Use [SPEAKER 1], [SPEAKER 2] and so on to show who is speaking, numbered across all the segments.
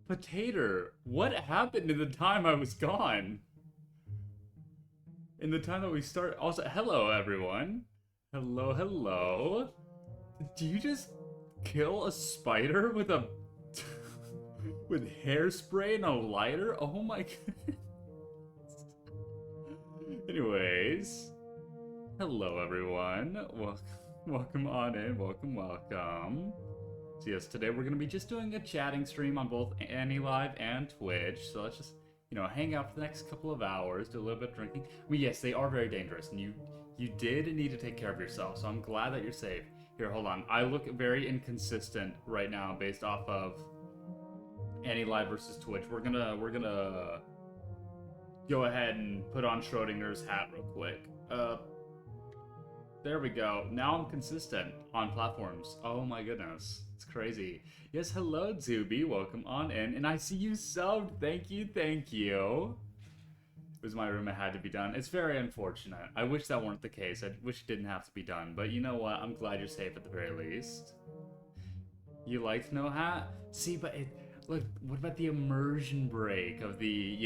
[SPEAKER 1] Potato, what happened in the time I was gone? In the time that we start. Also, hello everyone. Hello, hello. Do you just kill a spider with a with hairspray and a lighter? Oh my god. Anyways, hello everyone. Welcome on in. Welcome. So yes, today we're gonna be just doing a chatting stream on both AnyLive and Twitch. So let's just hang out for the next couple of hours, do a little bit of drinking. I mean, yes, they are very dangerous, and you did need to take care of yourself. So I'm glad that you're safe. Here, hold on. I look very inconsistent right now based off of AnyLive versus Twitch. We're gonna go ahead and put on Schrodinger's hat real quick. There we go. Now I'm consistent on platforms. Oh my goodness. It's crazy. Yes, hello, Zuby. Welcome on in. And I see you subbed. Thank you, thank you. It was my room. It had to be done. It's very unfortunate. I wish that weren't the case. I wish it didn't have to be done. But you know what? I'm glad you're safe at the very least. You liked No Hat? See, but look, what about the immersion break of the,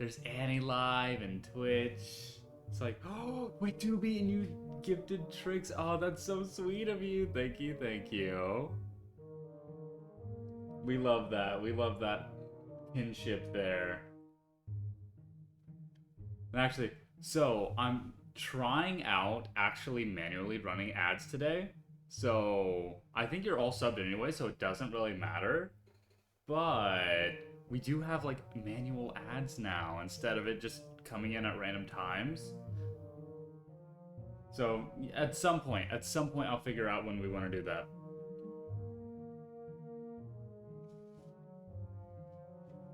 [SPEAKER 1] there's AnyLive and Twitch. It's like, oh, wait, Doobie, and you gifted tricks. Oh, that's so sweet of you. Thank you, thank you. We love that. We love that kinship there. And actually, so I'm trying out actually manually running ads today. So I think you're all subbed anyway, so it doesn't really matter. But we do have like manual ads now instead of it just coming in at random times. So at some point I'll figure out when we want to do that.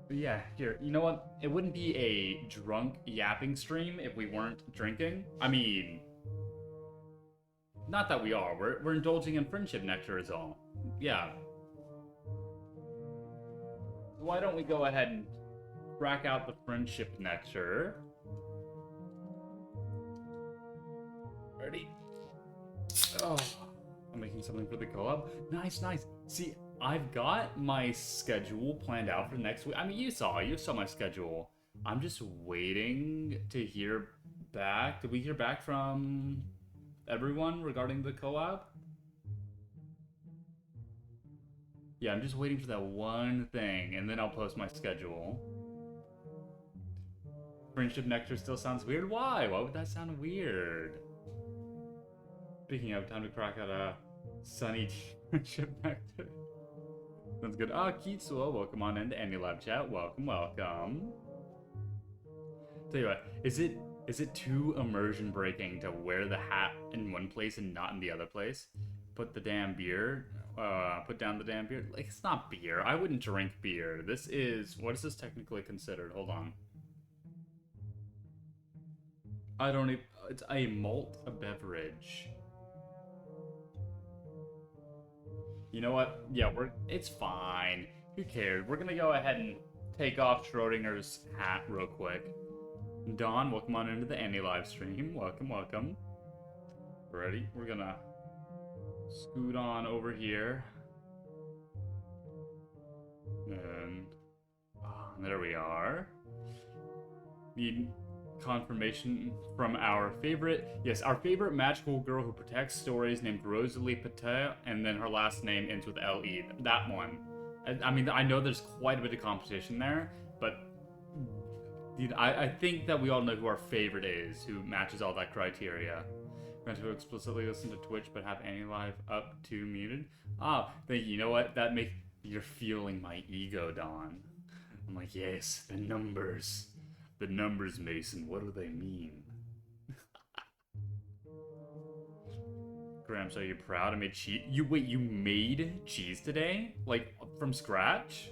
[SPEAKER 1] But yeah, here, you know what? It wouldn't be a drunk yapping stream if we weren't drinking. I mean, not that we are. We're indulging in friendship nectar is all. Yeah. Why don't we go ahead and crack out the friendship nectar? Ready? Oh, I'm making something for the co-op. Nice, nice. See, I've got my schedule planned out for next week. I mean, you saw my schedule. I'm just waiting to hear back. Did we hear back from everyone regarding the co-op? Yeah, I'm just waiting for that one thing, and then I'll post my schedule. Friendship nectar still sounds weird? Why? Why would that sound weird? Speaking of, time to crack out a sunny friendship nectar. Sounds good. Ah, Kitsuo, welcome on into AnyLive chat. Welcome. Tell you what, is it too immersion breaking to wear the hat in one place and not in the other place? Put the damn beer. Put down the damn beer. Like, it's not beer. I wouldn't drink beer. This is, what is this technically considered? Hold on. I don't even, it's a malt beverage. You know what? Yeah, it's fine. Who cares? We're gonna go ahead and take off Schrodinger's hat real quick. Dawn, welcome on into the AnyLive stream. Welcome. Ready? We're gonna scoot on over here. And there we are. Need confirmation from our favorite magical girl who protects stories named Rosalie Patel, and then her last name ends with L-E. That one. I mean, I know there's quite a bit of competition there, but I think that we all know who our favorite is, who matches all that criteria. We're going to explicitly listen to Twitch, but have AnyLive up to muted. Ah, thank you. You know what? You're fueling my ego, Don. I'm like, yes, the numbers. The numbers, Mason, what do they mean? Gramps, are you proud? I made cheese. You made cheese today? Like, from scratch?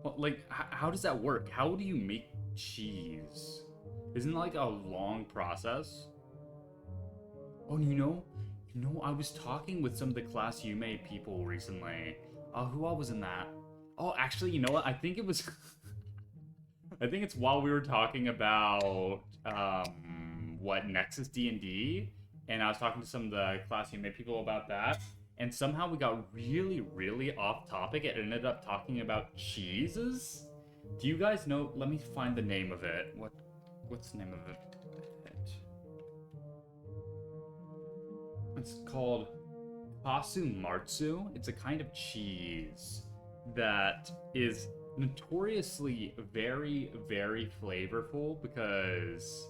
[SPEAKER 1] Well, like, how does that work? How do you make cheese? Isn't it like a long process? Oh, I was talking with some of the Class You Made people recently. Who all was in that? Oh, actually, you know what? I think it was... I think it's while we were talking about, Nexus D&D, and I was talking to some of the Class You Made people about that, and somehow we got really, really off topic. It ended up talking about cheeses. Do you guys know? Let me find the name of it. What's the name of it? It's called Kasumartsu. It's a kind of cheese that is notoriously very, very flavorful because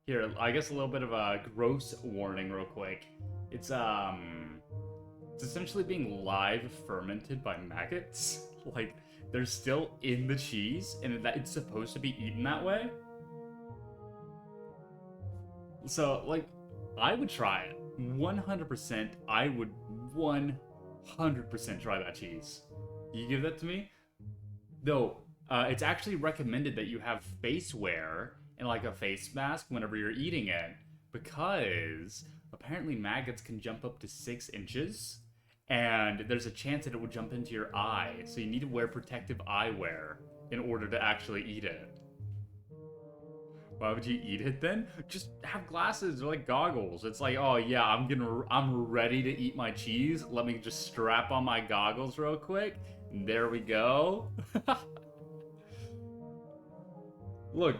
[SPEAKER 1] here, I guess a little bit of a gross warning real quick. It's essentially being live fermented by maggots. Like they're still in the cheese and that it's supposed to be eaten that way. So like I would try it. 100%, I would 100% try that cheese. You give that to me? Though, it's actually recommended that you have face wear and like a face mask whenever you're eating it because apparently maggots can jump up to 6 inches and there's a chance that it will jump into your eye. So you need to wear protective eyewear in order to actually eat it. Why would you eat it then? Just have glasses or like goggles. It's like, oh yeah, I'm ready to eat my cheese. Let me just strap on my goggles real quick. And there we go. Look,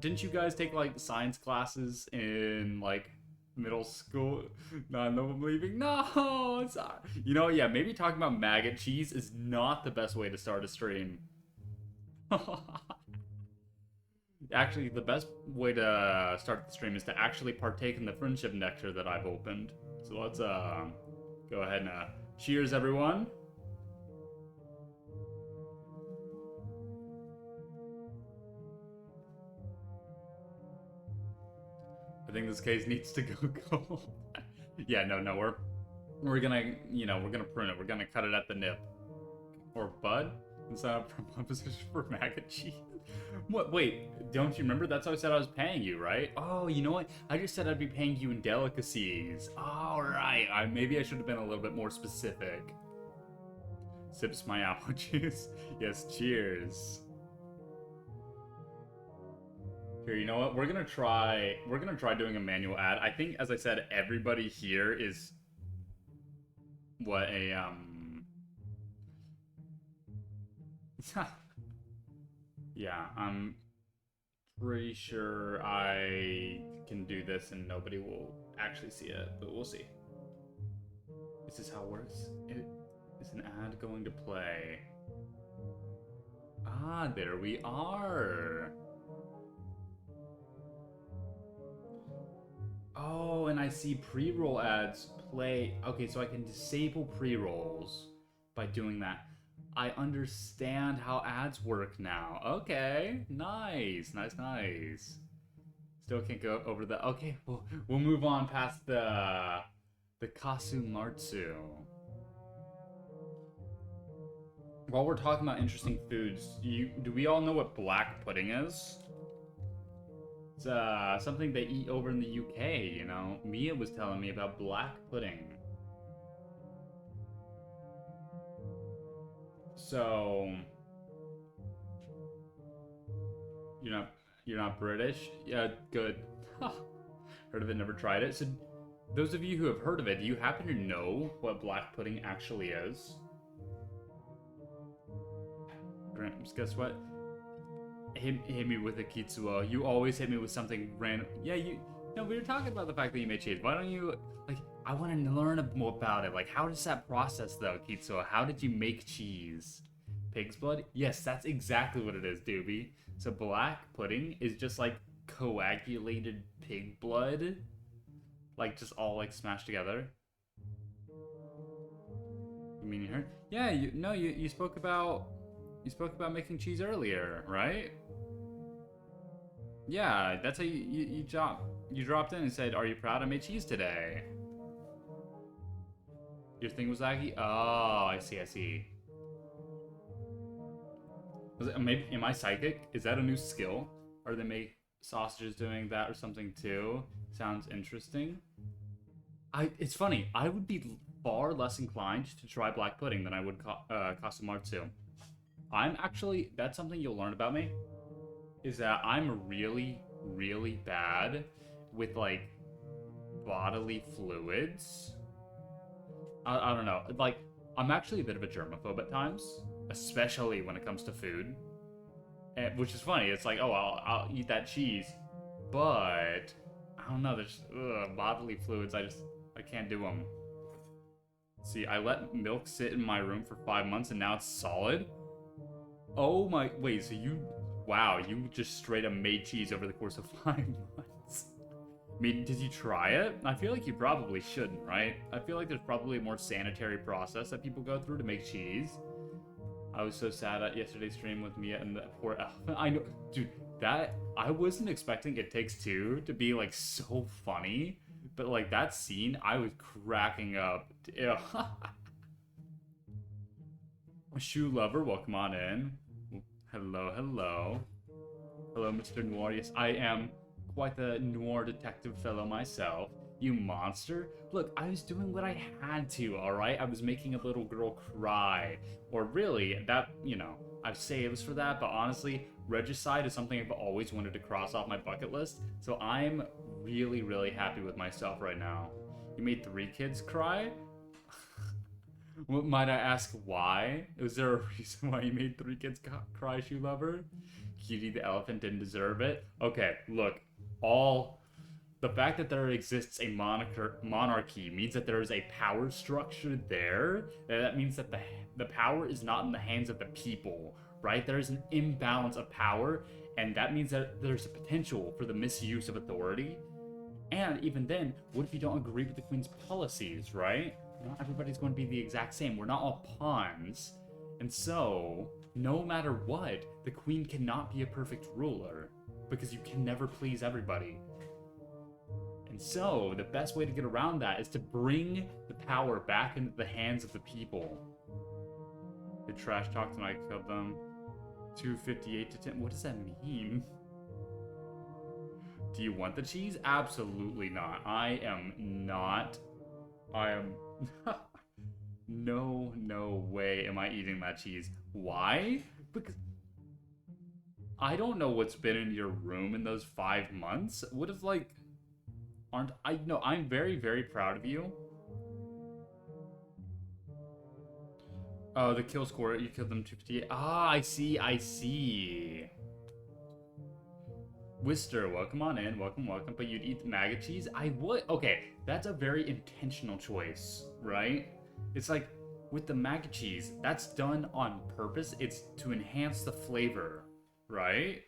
[SPEAKER 1] didn't you guys take like science classes in like middle school? No, I'm leaving. No, it's not. You know, yeah, maybe talking about maggot cheese is not the best way to start a stream. Actually, the best way to start the stream is to actually partake in the friendship nectar that I've opened. So let's go ahead and cheers, everyone. I think this case needs to go cold. Yeah, no, we're gonna, we're gonna prune it. We're gonna cut it at the nip or bud. Instead of proposition for maggot cheese. What? Wait, don't you remember? That's how I said I was paying you, right? Oh, you know what? I just said I'd be paying you in delicacies. All right. Maybe I should have been a little bit more specific. Sips my apple juice. Yes, cheers. Here, you know what? We're gonna try doing a manual ad. I think, as I said, everybody here is what a yeah, I'm pretty sure I can do this and nobody will actually see it, but we'll see. Is this how it works? Is an ad going to play? Ah, there we are. Oh, and I see pre-roll ads play. Okay, so I can disable pre-rolls by doing that. I understand how ads work now. Okay, nice. Still can't go over the. Okay, we'll move on past the Kasumartsu. While we're talking about interesting foods, do we all know what black pudding is? It's something they eat over in the UK. You know, Mia was telling me about black pudding. So you're not British? Yeah, good. Heard of it, never tried it. So those of you who have heard of it, do you happen to know what black pudding actually is? Gramps, guess what? Hit me with a kitsuo. You always hit me with something random. Yeah, we were talking about the fact that you made cheese. Why don't you, like, I want to learn more about it. Like, how does that process, though, Kitsuo? How did you make cheese? Pig's blood? Yes, that's exactly what it is, Doobie. So black pudding is just, like, coagulated pig blood. Like, just all, like, smashed together. You mean you heard? Yeah, you spoke about... You spoke about making cheese earlier, right? Yeah, that's how you dropped in and said, "Are you proud I made cheese today?" Your thing was laggy? Oh, I see. Maybe, am I psychic? Is that a new skill? Or they make sausages doing that or something too? Sounds interesting. It's funny. I would be far less inclined to try black pudding than I would Kasumartsu. That's something you'll learn about me, is that I'm really, really bad with, like, bodily fluids. I don't know. Like, I'm actually a bit of a germaphobe at times, especially when it comes to food. Which is funny. It's like, oh, I'll eat that cheese, but I don't know. There's bodily fluids. I can't do them. See, I let milk sit in my room for 5 months and now it's solid. Oh my, wait. So wow, you just straight up made cheese over the course of 5 months. I mean, did you try it? I feel like you probably shouldn't, right? I feel like there's probably a more sanitary process that people go through to make cheese. I was so sad at yesterday's stream with Mia and the poor elephant. I know, dude, that, I wasn't expecting It Takes Two to be, like, so funny. But, like, that scene, I was cracking up. Ew. Shoe Lover, welcome on in. Hello, hello. Hello, Mr. Noir. Yes, I am quite the noir detective fellow myself. You monster. Look, I was doing what I had to, alright? I was making a little girl cry. Or really, that, I say it was for that, but honestly, regicide is something I've always wanted to cross off my bucket list, so I'm really, really happy with myself right now. You made 3 kids cry? Might I ask why? Was there a reason why you made 3 kids cry, Shoe Lover? Cutie the elephant didn't deserve it? Okay, look, the fact that there exists a monarchy means that there is a power structure there. That means that the power is not in the hands of the people, right? There is an imbalance of power, and that means that there's a potential for the misuse of authority. And even then, what if you don't agree with the queen's policies, right? Not everybody's going to be the exact same. We're not all pawns. And so, no matter what, the queen cannot be a perfect ruler, because you can never please everybody. And so, the best way to get around that is to bring the power back into the hands of the people. They trash talked and I killed them. 258 to 10. What does that mean? Do you want the cheese? Absolutely not. I am not. No way am I eating that cheese. Why? Because I don't know what's been in your room in those 5 months. What if, like, no, I'm very, very proud of you. Oh, the kill score, you killed them 258. Ah, I see. Wister, welcome on in, welcome. But you'd eat the maggot cheese? I would. Okay, that's a very intentional choice, right? It's like, with the maggot cheese, that's done on purpose. It's to enhance the flavor, right?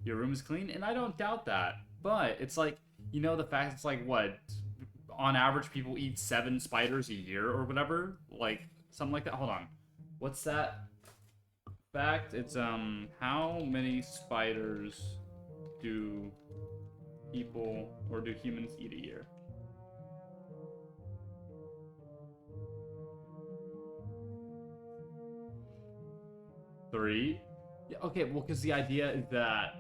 [SPEAKER 1] Your room is clean, and I don't doubt that. But it's like, the fact it's like, what? On average, people eat 7 spiders a year or whatever? Like, something like that. Hold on. What's that fact? It's, how many spiders do people or do humans eat a year? Three? Yeah, okay, well, because the idea is that...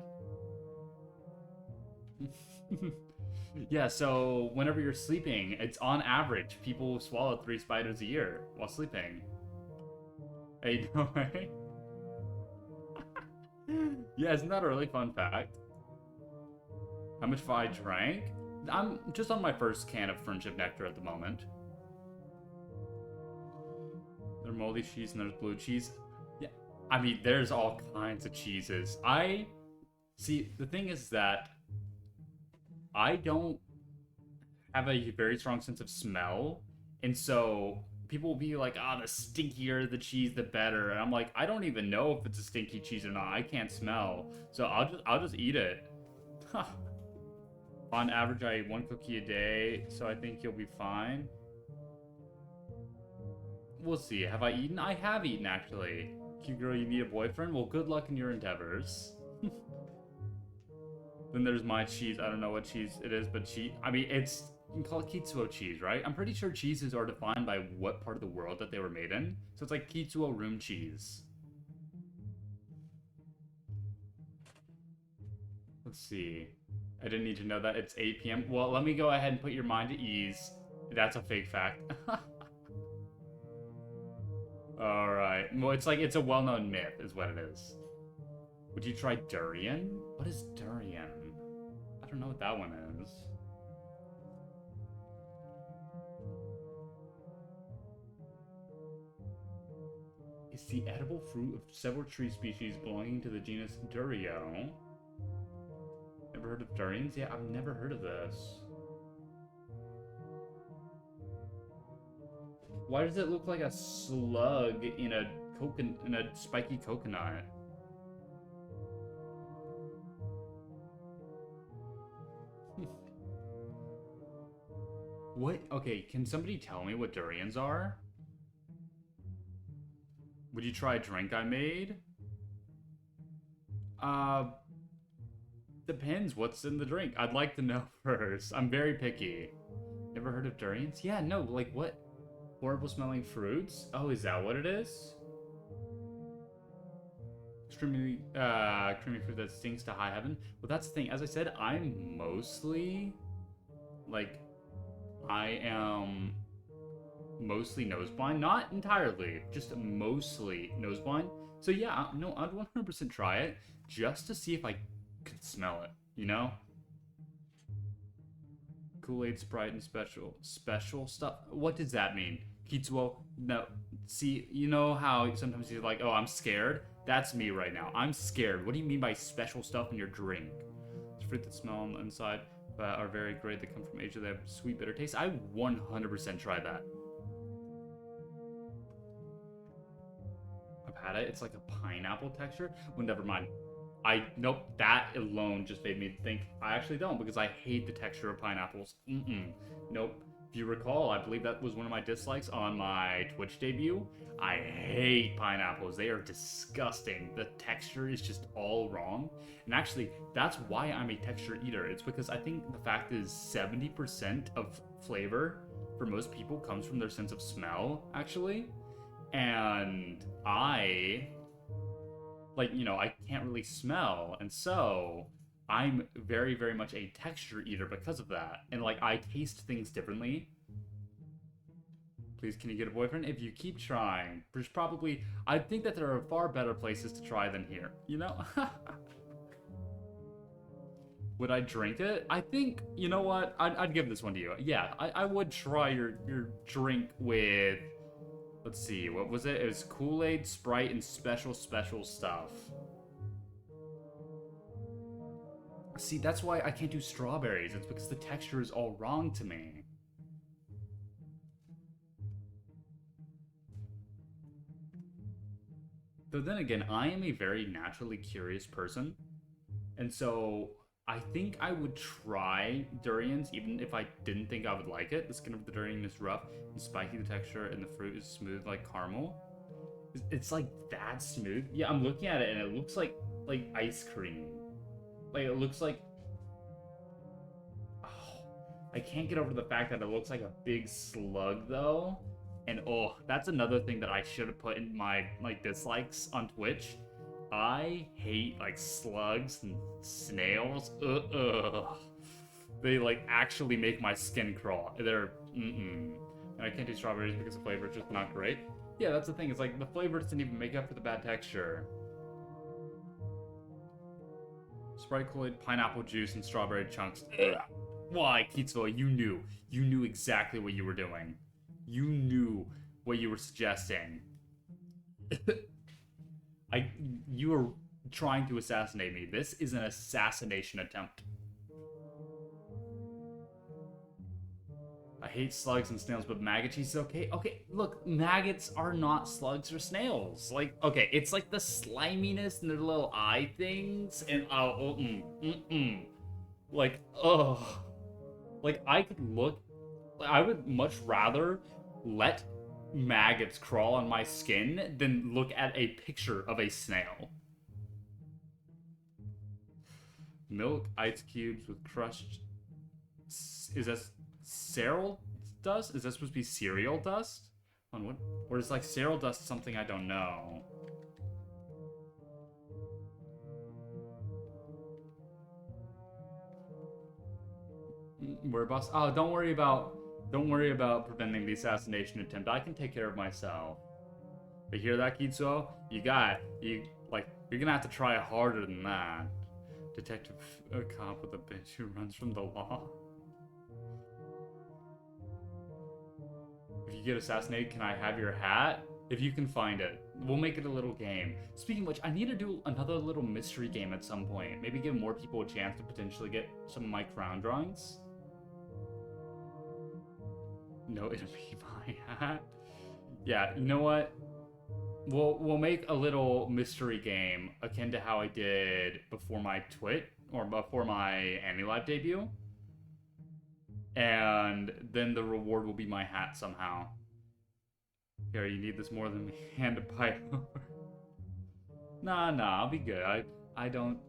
[SPEAKER 1] yeah, so whenever you're sleeping, it's on average, people swallow 3 spiders a year while sleeping. Hey, no way? Yeah, isn't that a really fun fact? How much have I drank? I'm just on my first can of Friendship Nectar at the moment. There's moldy cheese and there's blue cheese. Yeah, I mean, there's all kinds of cheeses. See, the thing is that I don't have a very strong sense of smell, and so people will be like, the stinkier the cheese, the better. And I'm like, I don't even know if it's a stinky cheese or not. I can't smell, so I'll just eat it. On average, I eat 1 cookie a day, so I think you'll be fine. We'll see. Have I eaten? I have eaten, actually. Cute girl, you need a boyfriend? Well, good luck in your endeavors. Then there's my cheese. I don't know what cheese it is, but you can call it Kitsuo cheese, right? I'm pretty sure cheeses are defined by what part of the world that they were made in. So it's like Kitsuo room cheese. Let's see. I didn't need to know that. It's 8 p.m. Well, let me go ahead and put your mind at ease. That's a fake fact. Alright. Well, it's a well-known myth, is what it is. Would you try durian? What is durian? I don't know what that one is. is the edible fruit of several tree species belonging to the genus Durio. Ever heard of durians? Yeah, I've never heard of this. Why does it look like a slug in a spiky coconut? What? Okay, can somebody tell me what durians are? Would you try a drink I made? Uh, depends what's in the drink. I'd like to know first. I'm very picky. Never heard of durians? Yeah, no, like what? Horrible smelling fruits? Oh, is that what it is? Extremely, creamy fruit that stinks to high heaven. Well, that's the thing. As I said, I'm mostly, like, I am mostly nose blind. Not entirely, just mostly nose blind. So yeah, no, I'd 100% try it just to see if I could smell it, you know? Kool-Aid, Sprite, and special stuff. What does that mean? Kitsuo, no. See, you know how sometimes you're like, oh, I'm scared? That's me right now. I'm scared. What do you mean by special stuff in your drink? It's fruit that smell on the inside, but are very great. They come from Asia. They have sweet, bitter taste. I 100% try that. I've had it. It's like a pineapple texture. Well, never mind. Nope, that alone just made me think I actually don't, because I hate the texture of pineapples. Nope. If you recall, I believe that was one of my dislikes on my Twitch debut. I hate pineapples. They are disgusting. The texture is just all wrong. And actually, that's why I'm a texture eater. It's because I think the fact is 70% of flavor for most people comes from their sense of smell, actually. And I can't really smell, and so I'm very, very much a texture eater because of that. And, like, I taste things differently. Please, can you get a boyfriend? If you keep trying, there's probably... I think that there are far better places to try than here, you know? Would I drink it? I think, you know what? I'd give this one to you. Yeah, I would try your drink with... Let's see, what was it? It was Kool-Aid, Sprite, and special stuff. See, that's why I can't do strawberries. It's because the texture is all wrong to me. Though then again, I am a very naturally curious person. And so I think I would try durians even if I didn't think I would like it. The skin of the durian is rough and spiky, the texture, and the fruit is smooth like caramel. It's like that smooth. Yeah, I'm looking at it and it looks like ice cream. Like, it looks like... Oh, I can't get over the fact that it looks like a big slug, though. And, oh, that's another thing that I should have put in my, like, dislikes on Twitch. I hate, like, slugs and snails. They, like, actually make my skin crawl. They're, And I can't do strawberries because the flavor is just not great. Yeah, that's the thing. It's like, the flavor doesn't even make up for the bad texture. Sprite, Kool-Aid, pineapple juice, and strawberry chunks. Ugh. Why, Kitsuo? You knew. You knew exactly what you were doing. You knew what you were suggesting. You were trying to assassinate me. This is an assassination attempt. I hate slugs and snails, but maggot cheese is okay. Okay, look, maggots are not slugs or snails. Like, okay, it's like the sliminess and their little eye things, and like, ugh. Like, I would much rather let maggots crawl on my skin than look at a picture of a snail. Milk, ice cubes with crushed... Is that cereal dust? Is that supposed to be cereal dust? On what? Or is like cereal dust something I don't know? We're boss. Oh, don't worry about preventing the assassination attempt. I can take care of myself. But hear that, Kitsuo? You're gonna have to try harder than that. Detective, a cop with a bitch who runs from the law. If you get assassinated, can I have your hat? If you can find it. We'll make it a little game. Speaking of which, I need to do another little mystery game at some point. Maybe give more people a chance to potentially get some of my crown drawings. No, it'll be my hat. Yeah, you know what? We'll make a little mystery game akin to how I did before my twit or before my AniLive debut. And then the reward will be my hat somehow. Here, you need this more than me. Hand a pipe over. Nah, I'll be good. I don't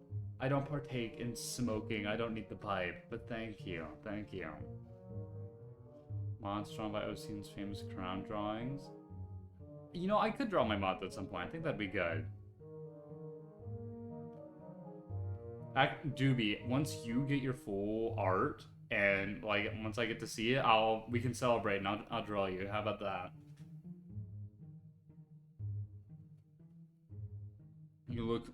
[SPEAKER 1] partake in smoking. I don't need the pipe. But thank you. Mods drawn by Ocean's famous crown drawings. You know, I could draw my mods at some point. I think that'd be good. Doobie, once you get your full art, and like once I get to see it, we can celebrate and I'll draw you. How about that? You look.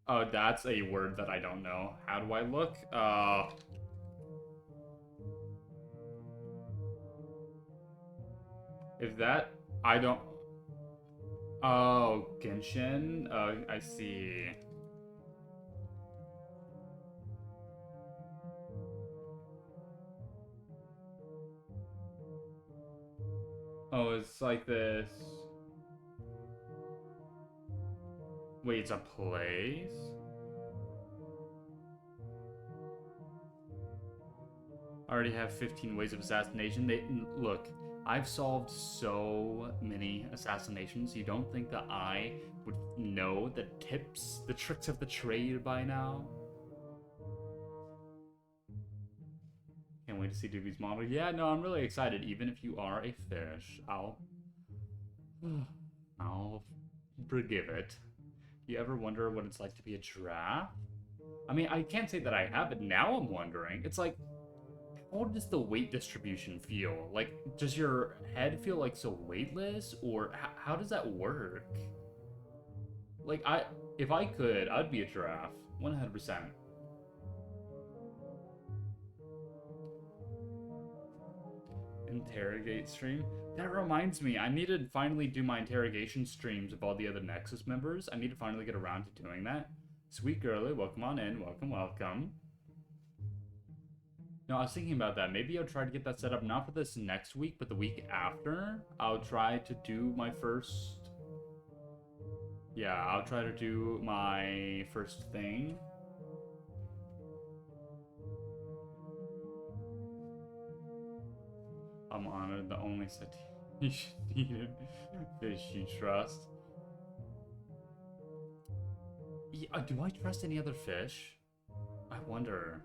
[SPEAKER 1] Oh, that's a word that I don't know. How do I look? If that I don't. Oh, Genshin. I see. Oh, it's like this. Wait, it's a place? I already have 15 ways of assassination. Look, I've solved so many assassinations. You don't think that I would know the tips, the tricks of the trade by now? Can't wait to see Doobie's model. Yeah, no, I'm really excited. Even if you are a fish, I'll forgive it. You ever wonder what it's like to be a giraffe? I mean, I can't say that I have, but now I'm wondering. It's like, how does the weight distribution feel? Like, does your head feel like so weightless, or how does that work? Like, if I could, I'd be a giraffe, 100%. Interrogate stream? That reminds me, I need to finally do my interrogation streams of all the other Nexus members. I need to finally get around to doing that. Sweet girly, welcome on in. Welcome. No, I was thinking about that. Maybe I'll try to get that set up, not for this next week, but the week after. I'll try to do my first... Yeah, I'll try to do my first thing. I'm honored, the only citation needed fish you trust. Yeah, do I trust any other fish? I wonder.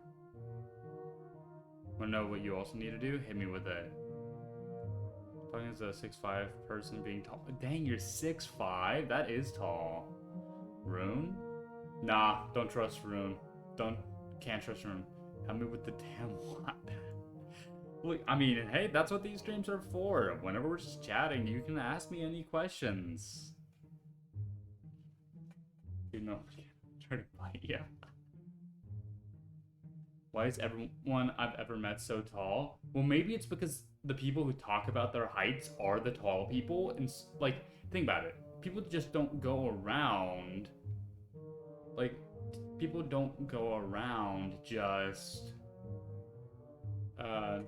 [SPEAKER 1] Wanna know what you also need to do? Hit me with it. Talking as a 6'5" person being tall. Dang, you're 6'5"? That is tall. Rune? Nah, don't trust Rune. Can't trust Rune. Help me with the damn what? Look, I mean, hey, that's what these streams are for. Whenever we're just chatting, you can ask me any questions. You know, try to bite you. Why is everyone I've ever met so tall? Well, maybe it's because the people who talk about their heights are the tall people. And, like, think about it. People just don't go around... Like, people don't go around just...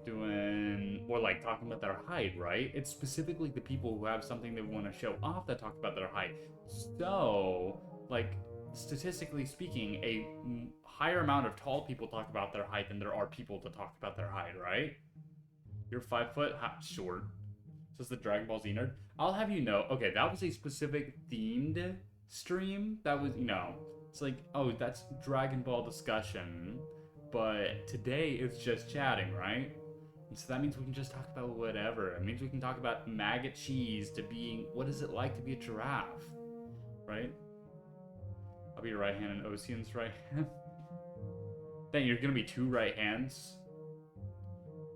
[SPEAKER 1] doing... Or, like, talking about their height, right? It's specifically the people who have something they want to show off that talk about their height. So, like, statistically speaking, a higher amount of tall people talk about their height than there are people to talk about their height, right? You're 5 foot? Short. Says the Dragon Ball Z nerd. I'll have you know, okay, that was a specific themed stream. That was, you know, it's like, oh, that's Dragon Ball discussion. But today it's just chatting, right? And so that means we can just talk about whatever. It means we can talk about maggot cheese to being, what is it like to be a giraffe, right? I'll be your right hand and Ocean's right hand. Dang, you're gonna be 2 right hands?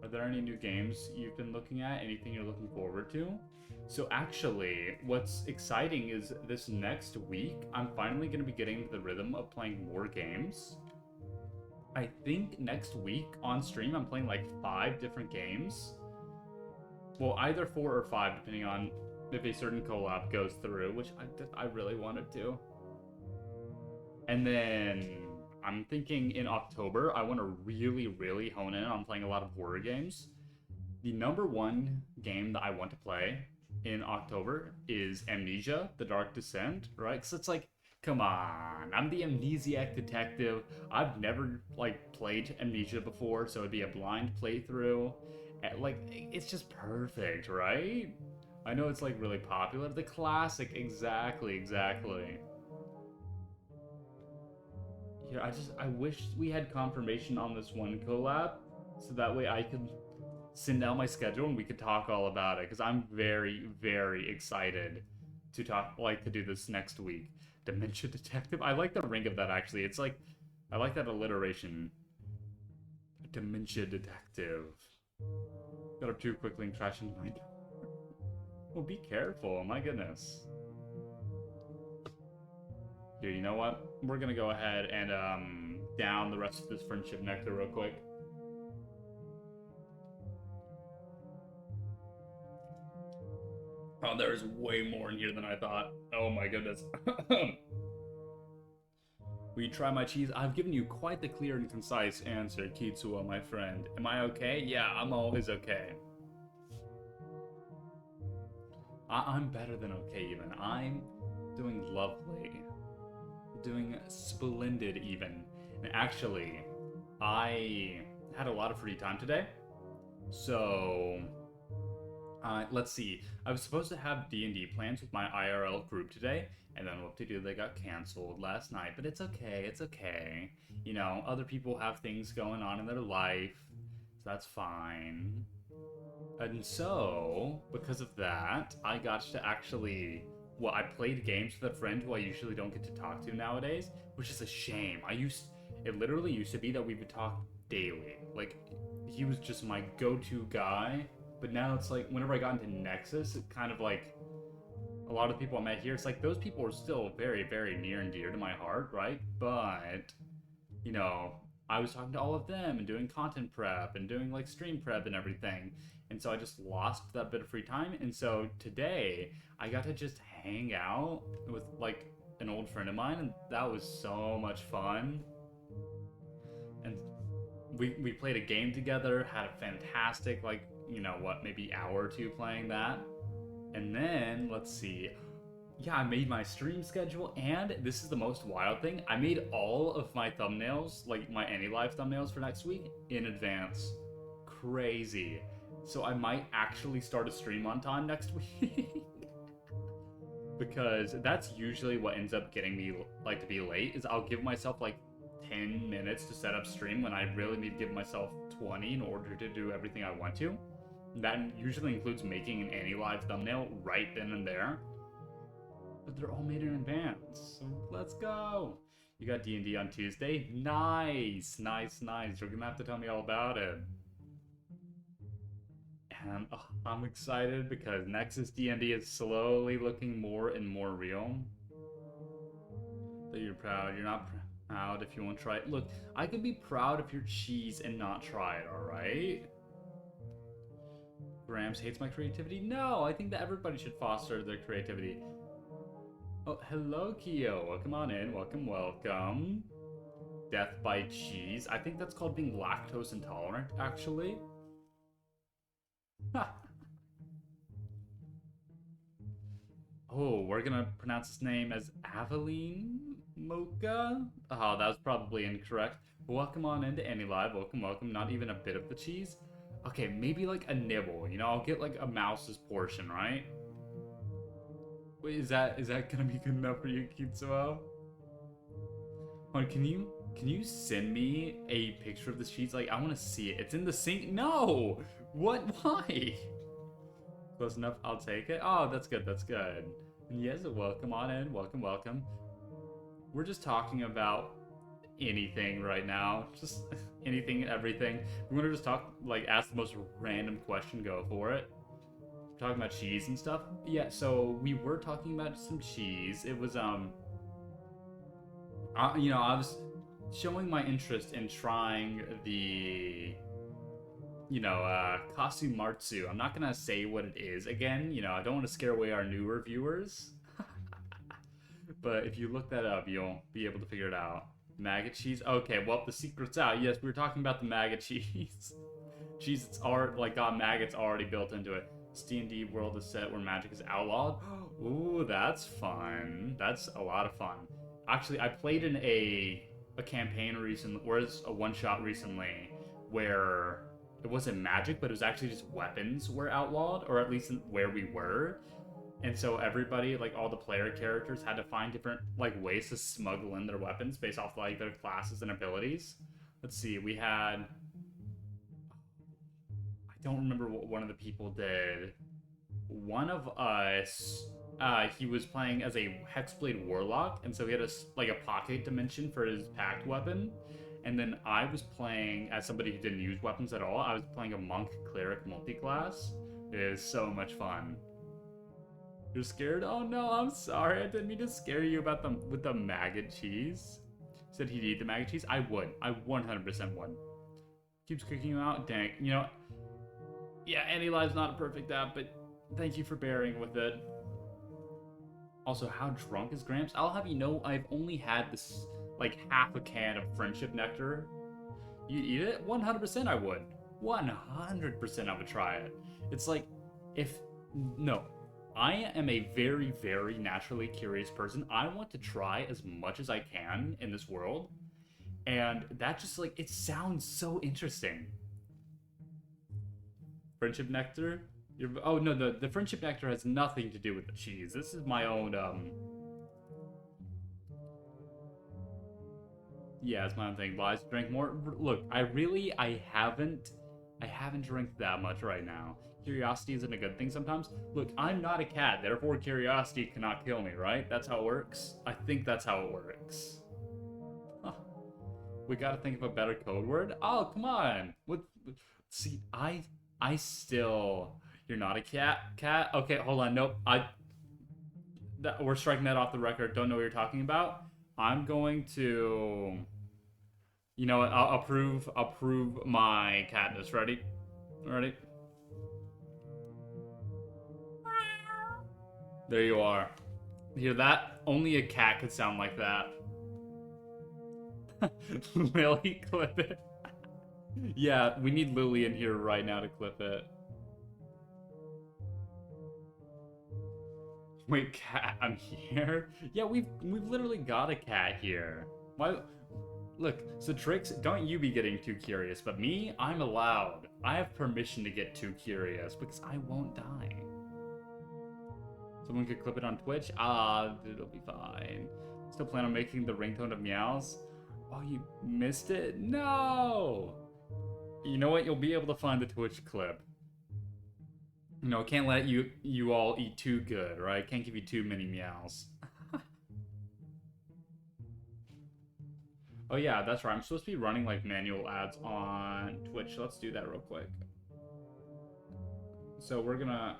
[SPEAKER 1] Are there any new games you've been looking at? Anything you're looking forward to? So actually, what's exciting is this next week, I'm finally gonna be getting into the rhythm of playing more games. I think next week on stream, I'm playing like 5 different games. Well, either 4 or 5, depending on if a certain collab goes through, which I really wanted to. And then I'm thinking in October, I want to really, really hone in on playing a lot of horror games. The number one game that I want to play in October is Amnesia: The Dark Descent, right? Because it's like, come on, I'm the amnesiac detective. I've never like played Amnesia before, so it'd be a blind playthrough. And, like, it's just perfect, right? I know it's like really popular. The classic, exactly. Yeah, I wish we had confirmation on this one collab, so that way I could send out my schedule and we could talk all about it. Because I'm very, very excited to to do this next week. Dementia Detective. I like the ring of that actually. It's like, I like that alliteration. Dementia Detective. Got up too quickly and crashed into my door. Well, be careful. My goodness. Dude, you know what? We're gonna go ahead and down the rest of this friendship nectar real quick. Oh, there's way more in here than I thought. Oh my goodness. Will you try my cheese? I've given you quite the clear and concise answer, Kitsuo, my friend. Am I okay? Yeah, I'm always okay. I'm better than okay, even. I'm doing lovely. Doing splendid, even. And actually, I had a lot of free time today. So, let's see. I was supposed to have D&D plans with my IRL group today, and then what to do, they got canceled last night. But it's okay. You know, other people have things going on in their life, so that's fine. And so, because of that, I got to actually... Well, I played games with a friend who I usually don't get to talk to nowadays, which is a shame. It literally used to be that we would talk daily. Like, he was just my go-to guy, but now it's like, whenever I got into Nexus, it kind of like, a lot of people I met here, it's like, those people are still very, very near and dear to my heart, right? But, you know, I was talking to all of them and doing content prep and doing like stream prep and everything. And so I just lost that bit of free time. And so today I got to just hang out with like an old friend of mine, and that was so much fun. And we played a game together, had a fantastic, like, you know what, maybe hour or two playing that. And then, let's see. Yeah, I made my stream schedule, and this is the most wild thing. I made all of my thumbnails, like my AnyLive thumbnails for next week, in advance. Crazy. So I might actually start a stream on time next week. Because that's usually what ends up getting me like to be late, is I'll give myself like 10 minutes to set up stream when I really need to give myself 20 in order to do everything I want to. That usually includes making an AnyLive thumbnail right then and there. But they're all made in advance, so let's go. You got D&D on Tuesday? Nice. You're gonna have to tell me all about it. And I'm excited because Nexus D&D is slowly looking more and more real. That you're proud. You're not proud if you won't try it. Look, I could be proud if you're cheese and not try it, alright? Grams hates my creativity? No, I think that everybody should foster their creativity. Oh, hello, Kyo. Welcome on in. Welcome. Death by cheese. I think that's called being lactose intolerant, actually. Oh, we're gonna pronounce his name as Aveline Mocha? Oh, that was probably incorrect. Welcome on into AnyLive. Welcome. Not even a bit of the cheese. Okay, maybe like a nibble. You know, I'll get like a mouse's portion, right? Wait, is that gonna be good enough for you, Kitsuo? Hold on, can you send me a picture of the cheese? Like, I want to see it. It's in the sink. No! What? Why? Close enough. I'll take it. Oh, that's good. And yes, welcome on in. Welcome. We're just talking about anything right now. Just anything and everything. We want to just talk, like, ask the most random question, go for it. We're talking about cheese and stuff. Yeah, so we were talking about some cheese. It was, you know, I was showing my interest in trying the Kasumatsu. I'm not gonna say what it is again. I don't want to scare away our newer viewers. But if you look that up, you'll be able to figure it out. Maggot cheese. Okay, well, the secret's out. Yes, we were talking about the maggot cheese. Cheese that's already, like, got maggots already built into it. D&D world is set where magic is outlawed. Ooh, that's fun. That's a lot of fun. Actually, I played in a campaign recently, or a one-shot recently, where it wasn't magic, but it was actually just weapons were outlawed, or at least where we were. And so everybody, like all the player characters, had to find different like ways to smuggle in their weapons based off like their classes and abilities. Let's see, we had, I don't remember what one of the people did. One of us, he was playing as a Hexblade Warlock, and so he had a pocket dimension for his packed weapon. And then I was playing as somebody who didn't use weapons at all. I was playing a monk cleric multi-class. It is so much fun. You're scared? Oh no, I'm sorry. I didn't mean to scare you about with the maggot cheese. Said he'd eat the maggot cheese. I would. I 100% would. Keeps cooking you out. Dang. Yeah, Anti-Live's not a perfect app, but thank you for bearing with it. Also, how drunk is Gramps? I'll have you know, I've only had this, like, half a can of Friendship Nectar. You eat it? 100% I would. 100% I would try it. It's like, no. I am a very, very naturally curious person. I want to try as much as I can in this world. And that just, like, it sounds so interesting. Friendship Nectar? Oh, no, the Friendship Nectar has nothing to do with the cheese. This is my own, yeah, it's my own thing. Lies, drink more. Look, I haven't drank that much right now. Curiosity isn't a good thing sometimes. Look, I'm not a cat, therefore curiosity cannot kill me, right? That's how it works? I think that's how it works. Huh. We gotta think of a better code word? Oh, come on! See, I still... You're not a cat? Okay, hold on, nope. We're striking that off the record, don't know what you're talking about. I'm going to... You know what, I'll prove my catness. Ready? Ready? There you are. Hear that? Only a cat could sound like that. Lily, clip it. Yeah, we need Lily in here right now to clip it. Wait, cat, I'm here? Yeah, we've literally got a cat here. Why? Look, so Trix, don't you be getting too curious, but me, I'm allowed. I have permission to get too curious because I won't die. Someone could clip it on Twitch? It'll be fine. Still plan on making the ringtone of meows? Oh, you missed it? No! You know what? You'll be able to find the Twitch clip. Can't let you all eat too good, right? Can't give you too many meows. Oh yeah, that's right. I'm supposed to be running like manual ads on Twitch. Let's do that real quick. So we're gonna...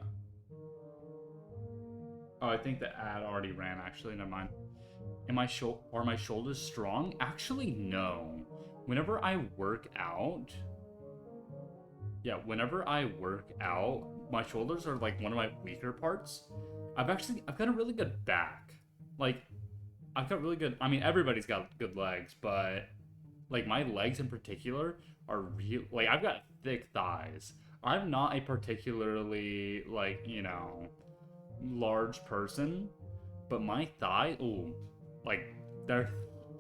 [SPEAKER 1] Oh, I think the ad already ran, actually. Never mind. Are my shoulders strong? Actually, no. Whenever I work out... Yeah, whenever I work out, my shoulders are, like, one of my weaker parts. I've got a really good back. Like, I've got really good... I mean, everybody's got good legs, but... Like, my legs in particular are real... Like, I've got thick thighs. I'm not a particularly, like, large person, but my thigh, ooh, like, they're,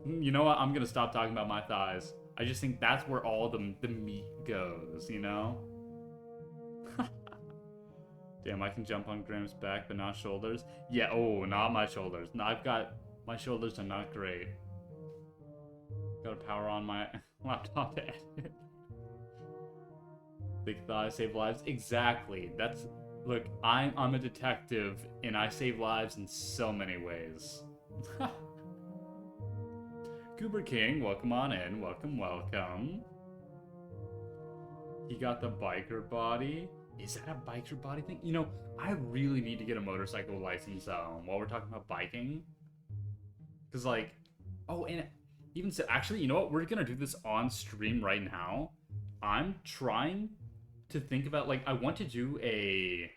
[SPEAKER 1] you know what, I'm gonna stop talking about my thighs. I just think that's where all the meat goes, Damn, I can jump on Graham's back, but not shoulders. Yeah, oh, not my shoulders. No, my shoulders are not great. Gotta power on my laptop to edit. Big thighs save lives. Exactly. Look, I'm a detective, and I save lives in so many ways. Goober King, welcome on in. Welcome, welcome. He got the biker body. Is that a biker body thing? I really need to get a motorcycle license while we're talking about biking. Because, like... Oh, and even so... Actually, you know what? We're gonna do this on stream right now. I'm trying to think about, like, I want to do a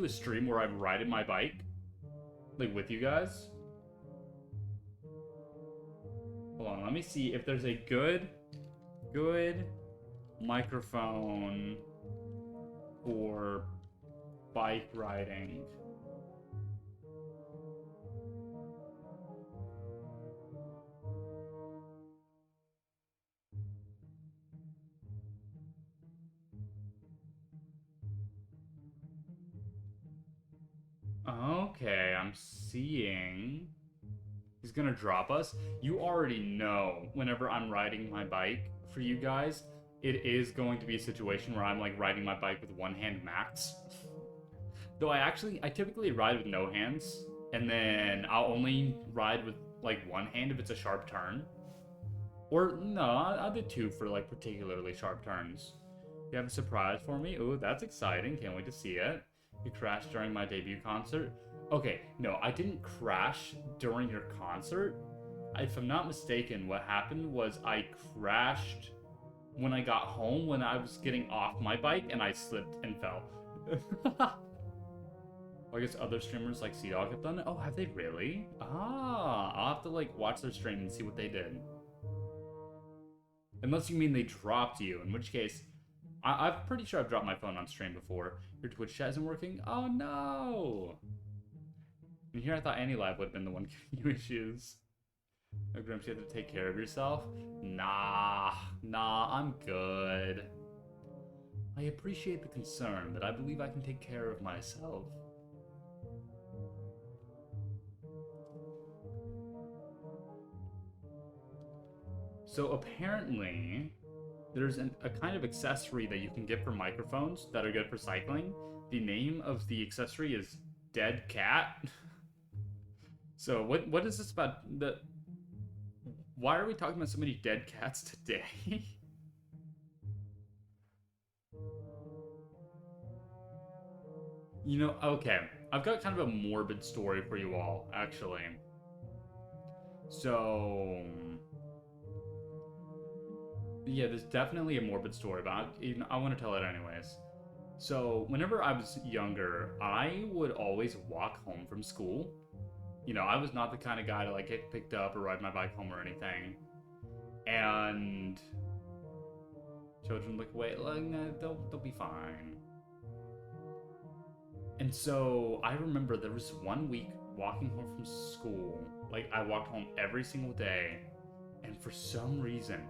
[SPEAKER 1] stream where I'm riding my bike, like, with you guys. Hold on, let me see if there's a good microphone for bike riding. Okay, I'm seeing. He's gonna drop us. You already know whenever I'm riding my bike for you guys, it is going to be a situation where I'm like riding my bike with one hand max. Though I typically ride with no hands, and then I'll only ride with like one hand if it's a sharp turn. Or no, I'll do two for like particularly sharp turns. You have a surprise for me? Ooh, that's exciting. Can't wait to see it. You crashed during my debut concert. Okay, no, I didn't crash during your concert. If I'm not mistaken, what happened was I crashed when I got home when I was getting off my bike and I slipped and fell. I guess other streamers like Sea-Dog have done it. Oh, have they really? Ah, I'll have to like watch their stream and see what they did. Unless you mean they dropped you, in which case, I'm pretty sure I've dropped my phone on stream before. Your Twitch chat isn't working? Oh no! And here I thought AnyLive would have been the one giving you issues. No, Grimps, you have to take care of yourself? Nah, I'm good. I appreciate the concern, but I believe I can take care of myself. So apparently, there's a kind of accessory that you can get for microphones that are good for cycling. The name of the accessory is Dead Cat. So what is this about? Why are we talking about so many dead cats today? You know, okay, I've got kind of a morbid story for you all, actually. So yeah, there's definitely a morbid story, but I want to tell it anyways. So, whenever I was younger, I would always walk home from school. You know, I was not the kind of guy to like get picked up or ride my bike home or anything. And children like, wait, like, no, they'll be fine. And so I remember there was one week walking home from school. Like, I walked home every single day, and for some reason,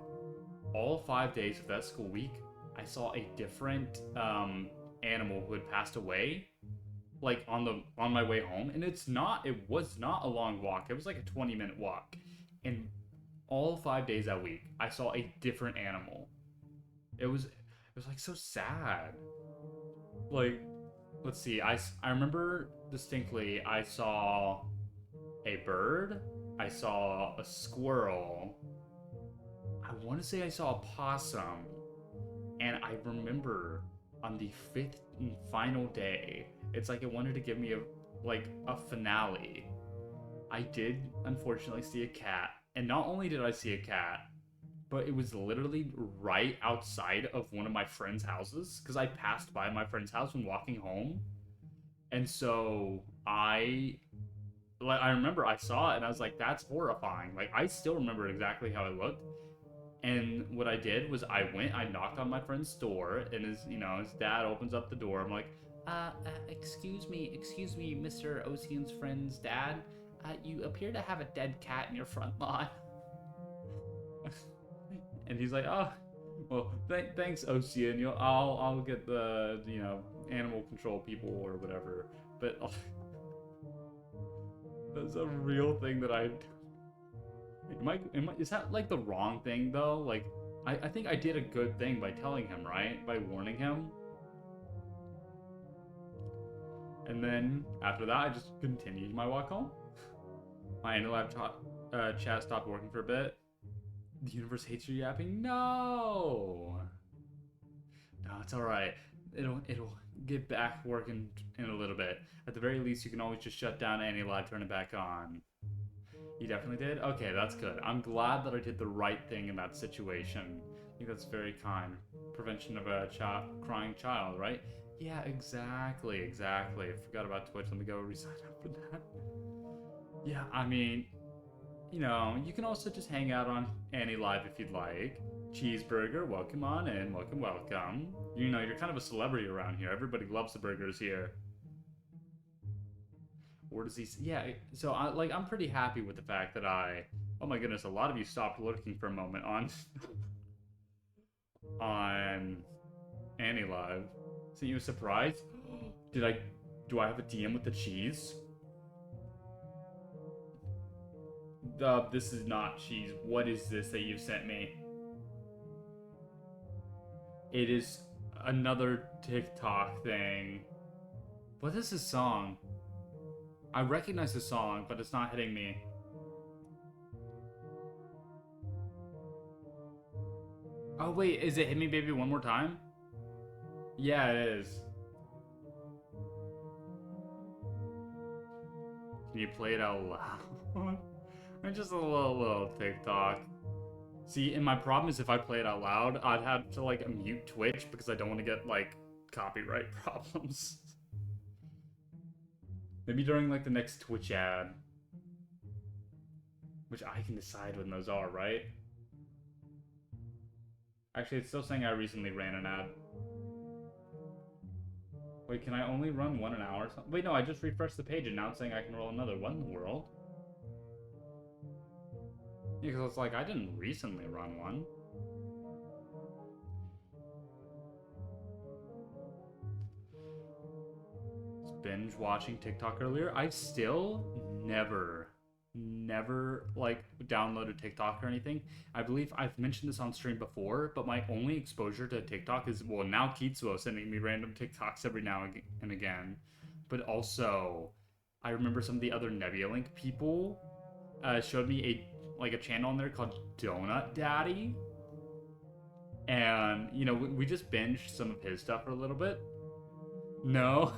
[SPEAKER 1] all 5 days of that school week, I saw a different animal who had passed away, like on my way home. And it was not a long walk. It was like a 20-minute walk, and all 5 days that week, I saw a different animal. It was like so sad. Like, let's see. I remember distinctly. I saw a bird. I saw a squirrel. I want to say I saw a possum, and I remember on the fifth and final day, it's like it wanted to give me a finale. I did unfortunately see a cat, and not only did I see a cat, but it was literally right outside of one of my friends' houses, because I passed by my friend's house when walking home, and so I remember I saw it and I was like, that's horrifying. Like, I still remember exactly how it looked. And what I did was I knocked on my friend's door, and his dad opens up the door. I'm like, excuse me, Mr. Ocean's friend's dad. You appear to have a dead cat in your front lawn. And he's like, oh, well, thanks, Ocean. I'll get the, animal control people or whatever. But that's a real thing that I... Is that like the wrong thing though? Like, I think I did a good thing by telling him, right? By warning him. And then after that, I just continued my walk home. My laptop chat stopped working for a bit. The universe hates your yapping. No, it's all right. It'll get back working in a little bit. At the very least, you can always just shut down any live, turn it back on. You definitely did? Okay, that's good. I'm glad that I did the right thing in that situation. think that's very kind. Prevention of a crying child, right? Yeah, exactly. I forgot about Twitch. Let me go resign up for that. Yeah, I mean, you know, you can also just hang out on Annie Live if you'd like. Cheeseburger, welcome on in. Welcome. You know, you're kind of a celebrity around here. Everybody loves the burgers here. Or does he? Yeah. So I'm pretty happy with the fact that I. Oh my goodness, a lot of you stopped looking for a moment on on Annie Live. Sent you a surprise? Did I? Do I have a DM with the cheese? This is not cheese. What is this that you've sent me? It is another TikTok thing. What is this song? I recognize the song, but it's not hitting me. Oh wait, is it Hit Me Baby One More Time? Yeah, it is. Can you play it out loud? I'm just a little TikTok. See, and my problem is if I play it out loud, I'd have to like mute Twitch because I don't want to get like copyright problems. Maybe during like the next Twitch ad. Which I can decide when those are, right? Actually, it's still saying I recently ran an ad. Wait, can I only run one an hour or something? Wait, no, I just refreshed the page and now it's saying I can roll another. What in the world? Yeah, because it's like, I didn't recently run one. Was binge watching TikTok earlier. I've still never like downloaded TikTok or anything. I believe I've mentioned this on stream before, but my only exposure to TikTok is, well, now Kitsuo sending me random TikToks every now and again. But also, I remember some of the other Nebulink people showed me a channel on there called Donut Daddy. And, you know, we just binged some of his stuff for a little bit. No.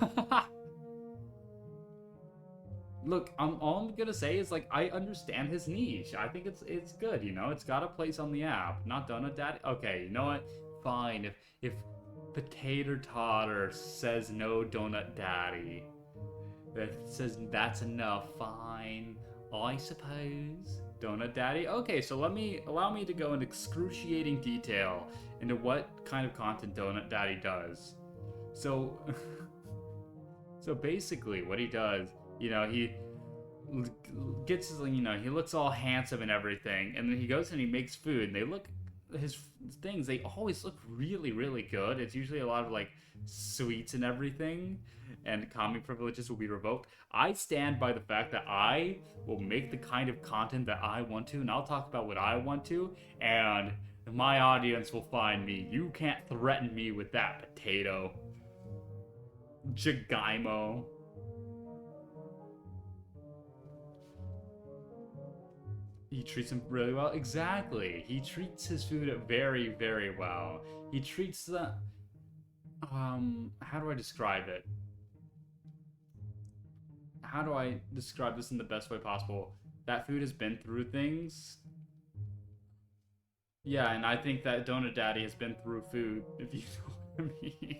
[SPEAKER 1] Look, all I'm gonna say is like I understand his niche. I think it's good, you know. It's got a place on the app. Not Donut Daddy. Okay, you know what? Fine. If Potato Totter says no Donut Daddy, that says that's enough. Fine. I suppose. Donut Daddy. Okay, so allow me to go in excruciating detail into what kind of content Donut Daddy does. So so basically what he does, you know, he gets his, you know, he looks all handsome and everything, and then he goes and he makes food, and his things, they always look really good. It's usually a lot of like sweets and everything, and common privileges will be revoked. I stand by the fact that I will make the kind of content that I want to, and I'll talk about what I want to, and my audience will find me. You can't threaten me with that, potato. Jagaimo. He treats him really well. Exactly. He treats his food very well. He treats the how do I describe it? How do I describe this in the best way possible? That food has been through things. Yeah, and I think that Donut Daddy has been through food, if you know what I mean.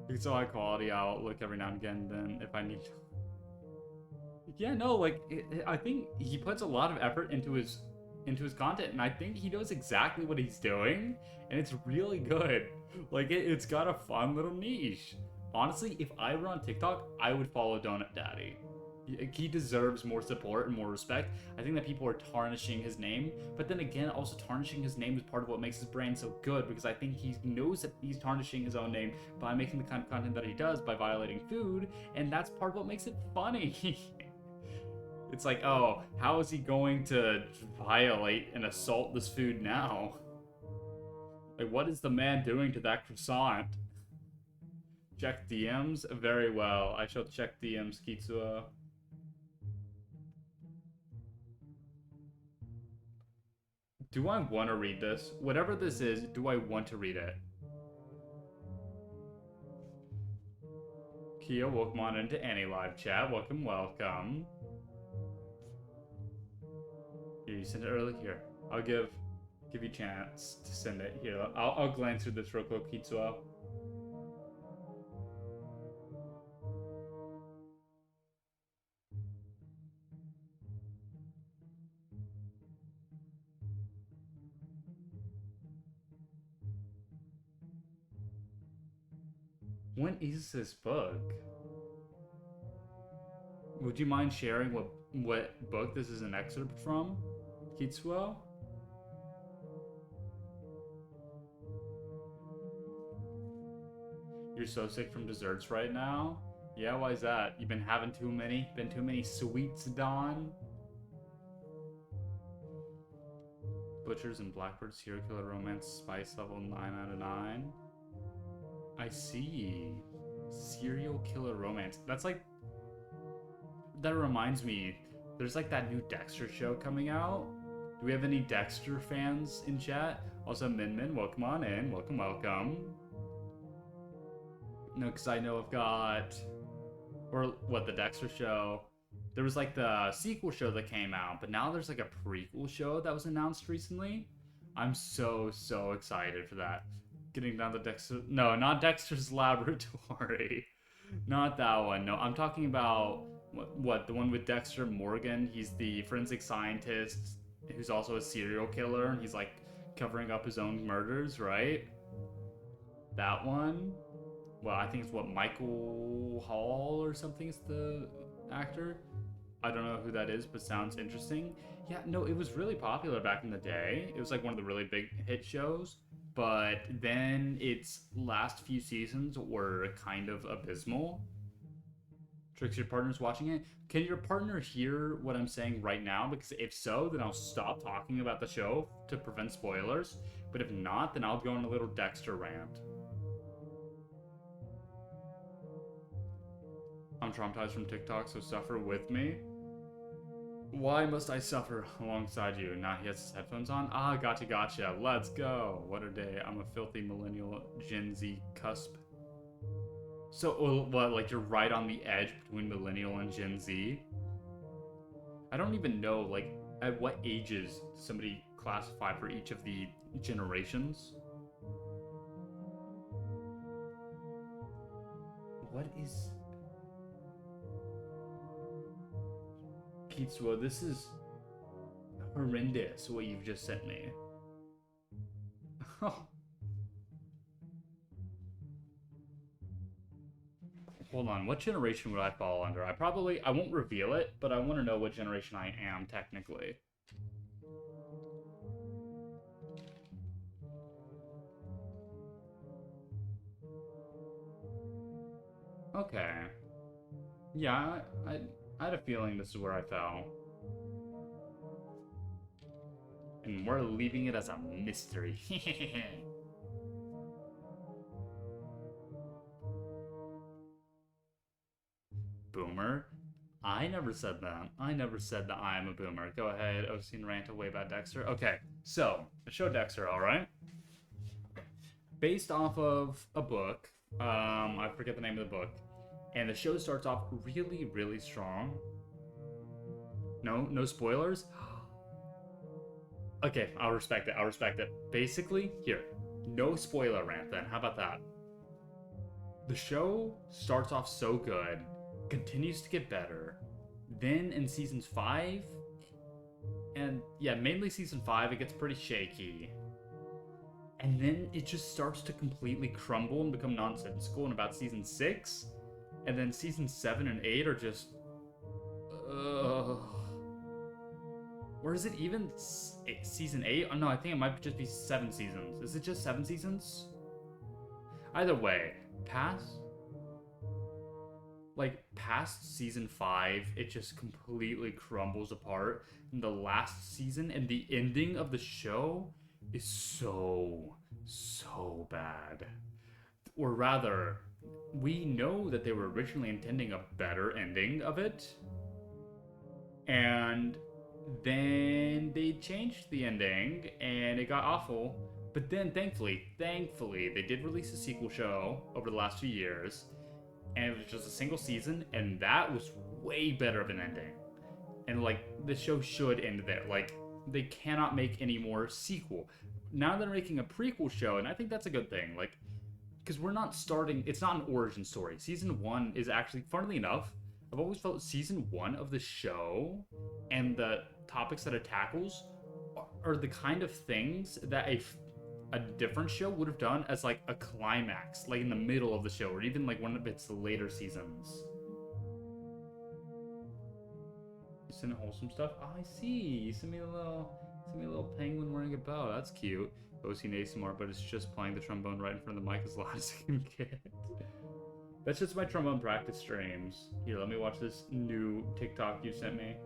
[SPEAKER 1] It's a high quality. I'll look every now and again then if I need to. Yeah, no, like I think he puts a lot of effort into his content, and I think he knows exactly what he's doing, and it's really good. Like it's got a fun little niche. Honestly, if I were on TikTok, I would follow Donut Daddy. He deserves more support and more respect. I think that people are tarnishing his name, but then again, also tarnishing his name is part of what makes his brand so good, because I think he knows that he's tarnishing his own name by making the kind of content that he does, by violating food, and that's part of what makes it funny. It's like, oh, how is he going to violate and assault this food now? Like, what is the man doing to that croissant? Check DMs? Very well. I shall check DMs, Kitsuo. Do I want to read this? Whatever this is, do I want to read it? Kia, welcome on into any live chat. Welcome. Here, you sent it early. Here, I'll give Give you a chance to send it here. I'll glance through this real quick, Kitsuo. When is this book? Would you mind sharing what book this is an excerpt from, Kitsuo? You're so sick from desserts right now? Yeah, why is that? You've been having too many? Been too many sweets, Dawn? Butchers and Blackbirds, serial killer romance, spice level 9 out of 9. I see. Serial killer romance. That's like... That reminds me, there's like that new Dexter show coming out. Do we have any Dexter fans in chat? Also, Min, welcome on in. Welcome. No, because I know I've got... Or what, the Dexter show. There was like the sequel show that came out, but now there's like a prequel show that was announced recently. I'm so excited for that. Getting down to Dexter... No, not Dexter's Laboratory. Not that one. No, I'm talking about... What, the one with Dexter Morgan? He's the forensic scientist who's also a serial killer, and he's like covering up his own murders, right? That one? Well, I think it's what, Michael Hall or something is the actor? I don't know who that is, but sounds interesting. Yeah, no, it was really popular back in the day. It was like one of the really big hit shows, but then its last few seasons were kind of abysmal. Tricks, your partner's watching it. Can your partner hear what I'm saying right now? Because if so, then I'll stop talking about the show to prevent spoilers. But if not, then I'll go on a little Dexter rant. I'm traumatized from TikTok, so suffer with me. Why must I suffer alongside you? Now he has his headphones on. Ah, gotcha. Let's go. What a day. I'm a filthy millennial Gen Z cusp. So, what, like you're right on the edge between millennial and Gen Z? I don't even know, like, at what ages does somebody classify for each of the generations? What is... Kitsuo, this is horrendous, what you've just sent me. Oh. Hold on, what generation would I fall under? I won't reveal it, but I want to know what generation I am, technically. Okay. Yeah, I had a feeling this is where I fell. And we're leaving it as a mystery. Boomer? I never said that. I never said that I am a boomer. Go ahead, Osteen rant away about Dexter. Okay, so, the show Dexter, alright? Based off of a book, I forget the name of the book, and the show starts off really strong. No spoilers? Okay, I'll respect it. Basically, here, no spoiler rant then, how about that? The show starts off so good, continues to get better. Then in seasons 5, and yeah, mainly season 5, it gets pretty shaky. And then it just starts to completely crumble and become nonsensical in about season 6. And then season 7 and 8 are just... Or is it even season 8? Oh no, I think it might just be 7 seasons. Is it just 7 seasons? Either way, past season 5, it just completely crumbles apart. And the last season and the ending of the show is so bad. Or rather, we know that they were originally intending a better ending of it. And then they changed the ending and it got awful. But then thankfully, they did release a sequel show over the last few years. And it was just a single season, and that was way better of an ending. And like, the show should end there. Like, they cannot make any more sequel. Now they're making a prequel show, and I think that's a good thing. Like, because we're not starting. It's not an origin story. Season one is actually, funnily enough, I've always felt season one of the show and the topics that it tackles are the kind of things that a different show would have done as like a climax, like in the middle of the show, or even like one of its later seasons. You send wholesome stuff. Oh, I see. You sent me a little penguin wearing a bow. That's cute. OC ASMR, but it's just playing the trombone right in front of the mic as loud as I can get. That's just my trombone practice streams. Here, let me watch this new TikTok you sent me.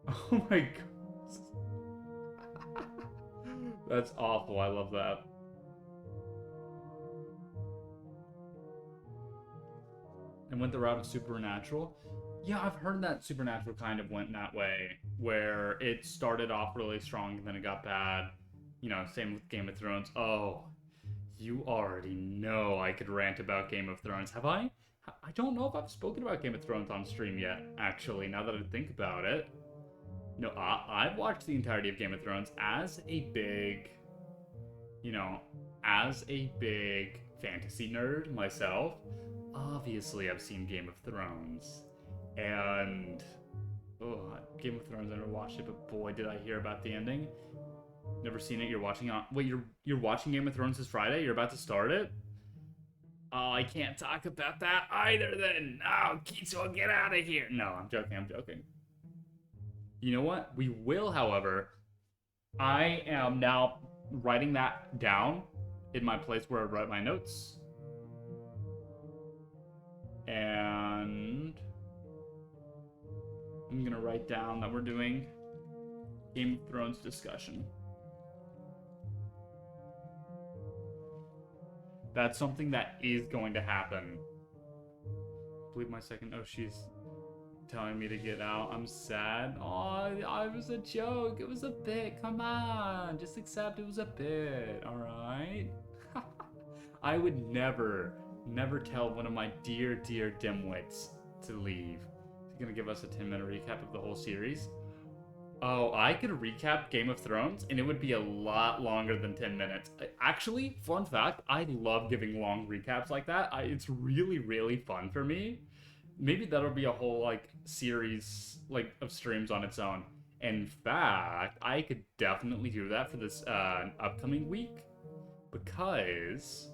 [SPEAKER 1] Oh my god. That's awful. I love that. And went the route of Supernatural. Yeah, I've heard that Supernatural kind of went that way, where it started off really strong and then it got bad. You know, same with Game of Thrones. Oh, you already know I could rant about Game of Thrones. Have I? I don't know if I've spoken about Game of Thrones on stream yet, actually, now that I think about it. No, I've watched the entirety of Game of Thrones as a big, as a big fantasy nerd myself. Obviously, I've seen Game of Thrones. And, Game of Thrones, I never watched it, but boy, did I hear about the ending. Never seen it. You're watching on. Wait, you're watching Game of Thrones this Friday? You're about to start it? Oh, I can't talk about that either then. Oh, Kitsu, get out of here. No, I'm joking. You know what? We will, however. I am now writing that down in my place where I write my notes. And I'm gonna write down that we're doing Game of Thrones discussion. That's something that is going to happen. I believe my second. Oh, she's telling me to get out. I'm sad. Oh, it was a joke. It was a bit. Come on. Just accept it was a bit. All right? I would never tell one of my dear dimwits to leave. He's going to give us a 10-minute recap of the whole series. Oh, I could recap Game of Thrones, and it would be a lot longer than 10 minutes. Actually, fun fact, I love giving long recaps like that. It's really fun for me. Maybe that'll be a whole, like, series, like, of streams on its own. In fact, I could definitely do that for this upcoming week. Because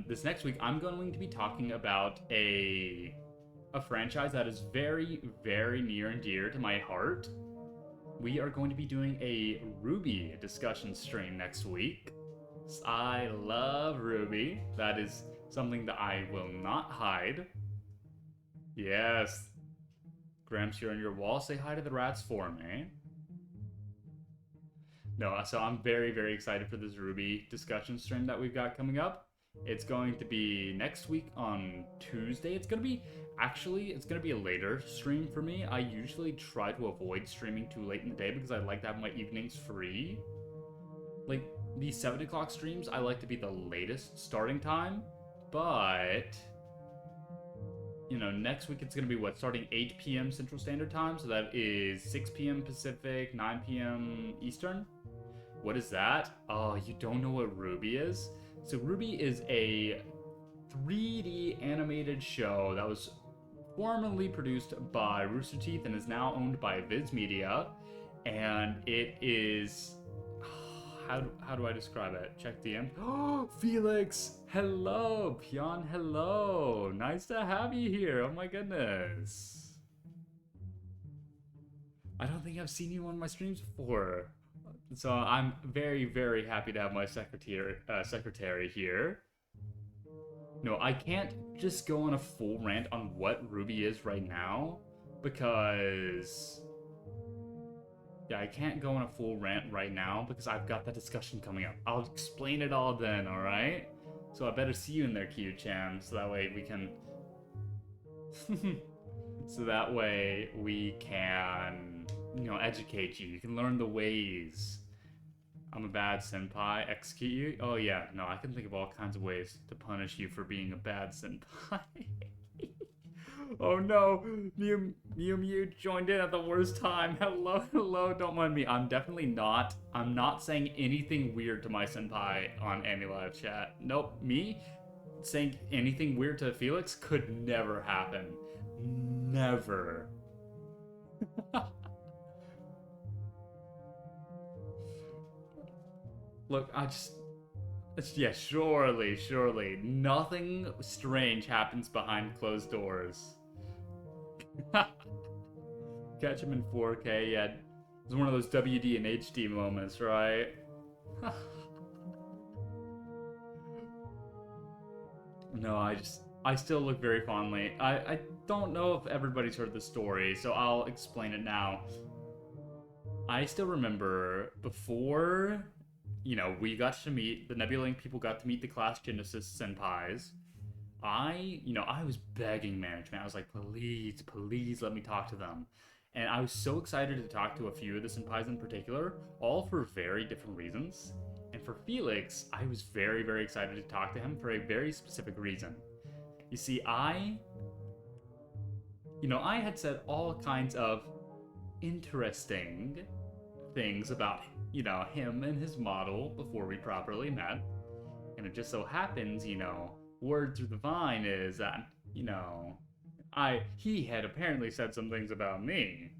[SPEAKER 1] this next week, I'm going to be talking about a franchise that is very near and dear to my heart. We are going to be doing a RWBY discussion stream next week. I love RWBY. That is something that I will not hide. Yes. Gramps, you're on your wall. Say hi to the rats for me. No, so I'm very excited for this RWBY discussion stream that we've got coming up. It's going to be next week on Tuesday. It's going to be a later stream for me. I usually try to avoid streaming too late in the day because I like to have my evenings free. Like, these 7 o'clock streams, I like to be the latest starting time. But, next week it's going to be, starting 8 p.m. Central Standard Time. So that is 6 p.m. Pacific, 9 p.m. Eastern. What is that? Oh, you don't know what RWBY is? So RWBY is a 3D animated show that was formerly produced by Rooster Teeth and is now owned by Viz Media. And it is... How do I describe it? Check DM. Oh, Felix! Hello! Pion, hello! Nice to have you here. Oh my goodness. I don't think I've seen you on my streams before. So I'm very happy to have my secretary here. No, I can't just go on a full rant on what RWBY is right now, because... Yeah, I can't go on a full rant right now, because I've got that discussion coming up. I'll explain it all then, alright? So I better see you in there, Q-chan, so that way we can... so that way we can, educate you. You can learn the ways. I'm a bad senpai. Execute you? Oh yeah, no, I can think of all kinds of ways to punish you for being a bad senpai. Oh no, Mew joined in at the worst time. Hello, hello, don't mind me. I'm not saying anything weird to my senpai on any live chat. Nope, me saying anything weird to Felix could never happen. Never. Look, yeah, surely. Nothing strange happens behind closed doors. Catch him in 4K, yeah. It was one of those WD and HD moments, right? No, I still look very fondly. I don't know if everybody's heard the story, so I'll explain it now. I still remember before, we got to meet, the Nebula Link people got to meet the Class Genesis senpais. I was begging management. I was like, please let me talk to them. And I was so excited to talk to a few of the senpais in particular, all for very different reasons. And for Felix, I was very, very excited to talk to him for a very specific reason. You see, I had said all kinds of interesting things about, him and his model before we properly met. And it just so happens, word through the vine is that, he had apparently said some things about me.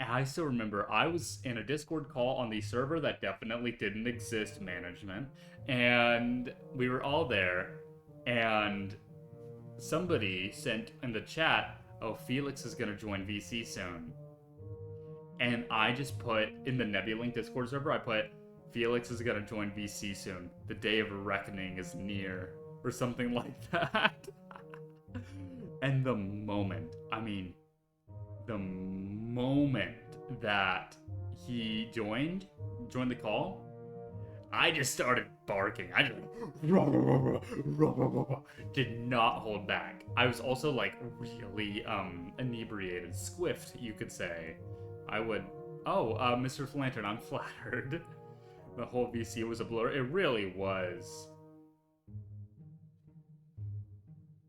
[SPEAKER 1] I still remember I was in a Discord call on the server that definitely didn't exist, management, and we were all there, and somebody sent in the chat, oh, Felix is gonna join VC soon. And I just put, in the Nebulink Discord server, I put, Felix is gonna join VC soon. The day of reckoning is near. Or something like that. And the moment that he joined the call, I just started barking. I just did not hold back. I was also like really inebriated, squiffed, you could say. I would. Oh, Mr. Flantern, I'm flattered. The whole VC was a blur. It really was.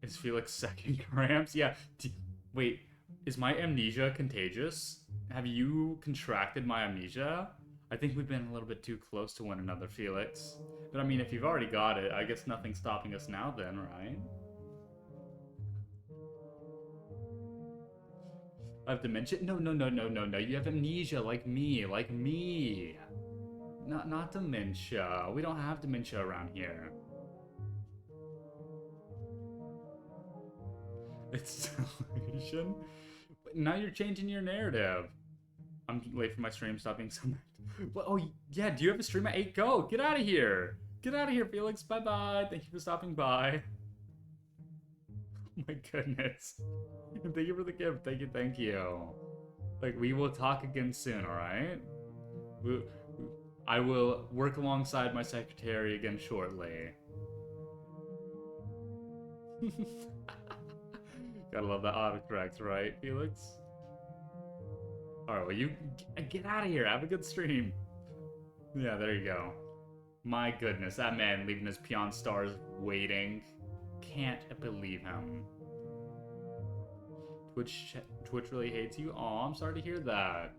[SPEAKER 1] Is Felix second cramps? Yeah. Wait, is my amnesia contagious? Have you contracted my amnesia? I think we've been a little bit too close to one another, Felix. But I mean, if you've already got it, I guess nothing's stopping us now then, right? I have dementia? No. You have amnesia, like me. Not dementia. We don't have dementia around here. It's delusion. But now you're changing your narrative. I'm late for my stream. Stop being so mad. Well, oh yeah. Do you have a stream at 8? Go. Get out of here. Get out of here, Felix. Bye bye. Thank you for stopping by. Oh my goodness. Thank you for the gift. Thank you. Like, we will talk again soon, alright? I will work alongside my secretary again shortly. Gotta love the autocorrects, right, Felix? Alright, well, you get out of here. Have a good stream. Yeah, there you go. My goodness, that man leaving his peon stars waiting. Can't believe him. Twitch really hates you? Aw, I'm sorry to hear that.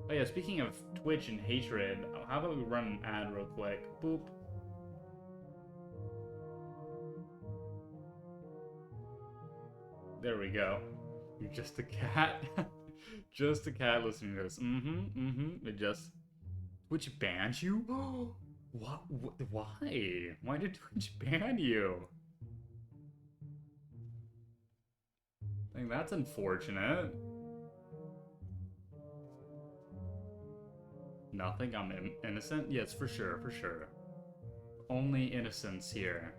[SPEAKER 1] Oh yeah, speaking of Twitch and hatred, how about we run an ad real quick? Boop. There we go. You're just a cat. Just a cat listening to this. It just... Twitch banned you? What? Why? Why did Twitch ban you? I think that's unfortunate. Nothing? I'm innocent? Yes, for sure. Only innocence here.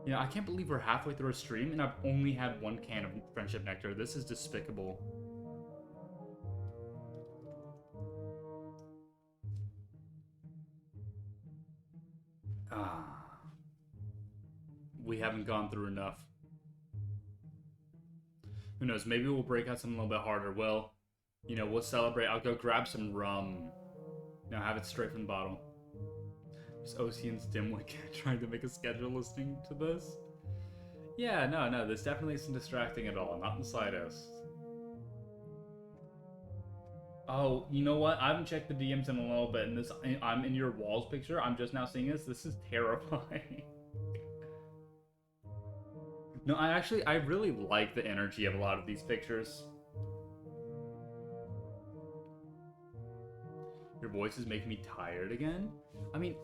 [SPEAKER 1] You know, I can't believe we're halfway through a stream and I've only had one can of Friendship Nectar. This is despicable. We haven't gone through enough. Who knows, maybe we'll break out something a little bit harder. Well, we'll celebrate. I'll go grab some rum. Now have it straight from the bottle. Is Ocean's Dimwit trying to make a schedule listening to this? Yeah, no, this definitely isn't distracting at all. Not in the slightest. Oh, you know what? I haven't checked the DMs in a little bit, and this I'm in your walls picture. I'm just now seeing this. This is terrifying. No, I really like the energy of a lot of these pictures. Your voice is making me tired again? I mean,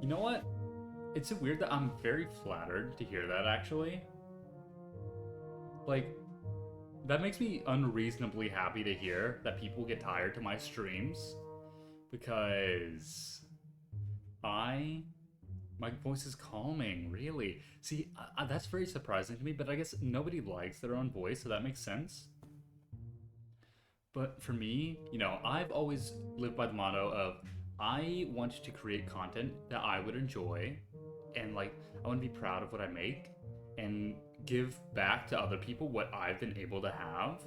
[SPEAKER 1] you know what? It's so weird that I'm very flattered to hear that, actually. Like, that makes me unreasonably happy to hear that people get tired to my streams. Because my voice is calming, really. See, that's very surprising to me, but I guess nobody likes their own voice, so that makes sense. But for me, I've always lived by the motto of I want to create content that I would enjoy, and like I want to be proud of what I make and give back to other people what I've been able to have.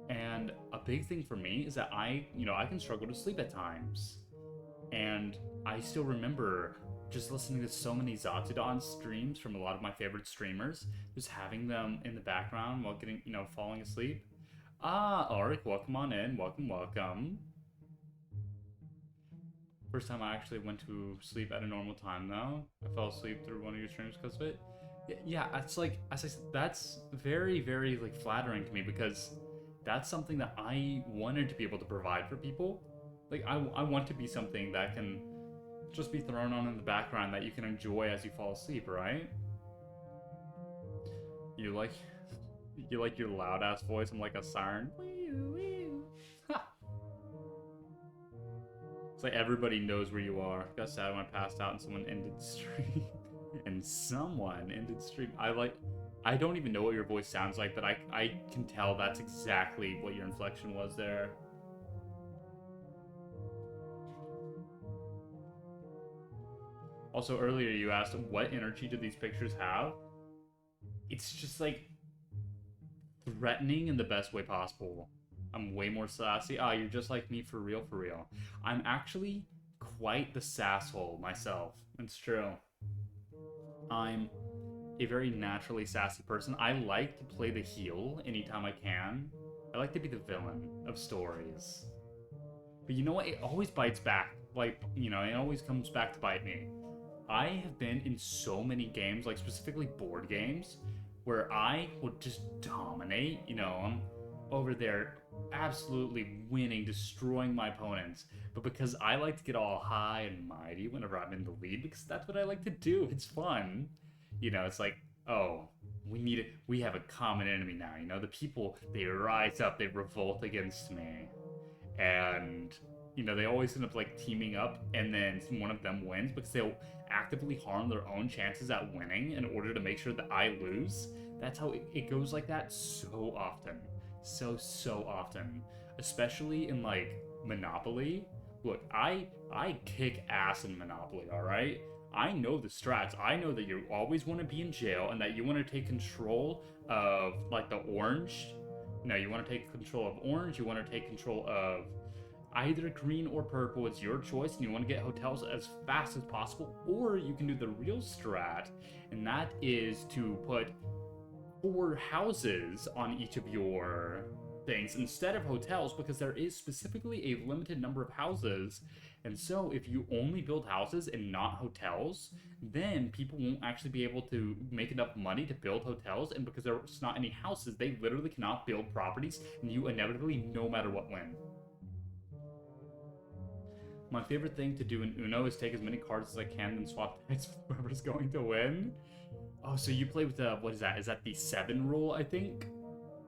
[SPEAKER 1] And a big thing for me is that I can struggle to sleep at times. And I still remember just listening to so many Zatsudan streams from a lot of my favorite streamers, just having them in the background while getting, falling asleep. Ah, Arik, welcome on in. Welcome. First time I actually went to sleep at a normal time, though. I fell asleep through one of your streams because of it. Yeah, it's like, as I said, that's very, very, like, flattering to me because that's something that I wanted to be able to provide for people. Like, I want to be something that can just be thrown on in the background that you can enjoy as you fall asleep, right? You like your loud ass voice. I'm like a siren. It's like everybody knows where you are. Got sad when I passed out and someone ended stream. I don't even know what your voice sounds like, but I can tell that's exactly what your inflection was there. Also, earlier you asked, what energy do these pictures have? It's just like threatening in the best way possible. I'm way more sassy. Ah, you're just like me for real, for real. I'm actually quite the sasshole myself. It's true. I'm a very naturally sassy person. I like to play the heel anytime I can. I like to be the villain of stories. But you know what? It always bites back. Like, it always comes back to bite me. I have been in so many games, like specifically board games, where I would just dominate. I'm over there absolutely winning, destroying my opponents. But because I like to get all high and mighty whenever I'm in the lead, because that's what I like to do. It's fun. It's like, oh, we have a common enemy now. The people, they rise up, they revolt against me. And they always end up like teaming up, and then one of them wins because they'll actively harm their own chances at winning in order to make sure that I lose. That's how it goes like that so often. So often. Especially in like Monopoly. Look, I kick ass in Monopoly, alright? I know the strats. I know that you always want to be in jail and that you want to take control of like the orange. No, you want to take control of orange, you want to take control of either green or purple. It's your choice, and you want to get hotels as fast as possible, or you can do the real strat, and that is to put 4 houses on each of your things instead of hotels, because there is specifically a limited number of houses. And so if you only build houses and not hotels, then people won't actually be able to make enough money to build hotels, and because there's not any houses, they literally cannot build properties, and you inevitably, no matter what, win. My favorite thing to do in Uno is take as many cards as I can and swap decks with whoever's going to win. Oh, so you play with the, what is that? Is that the 7 rule, I think?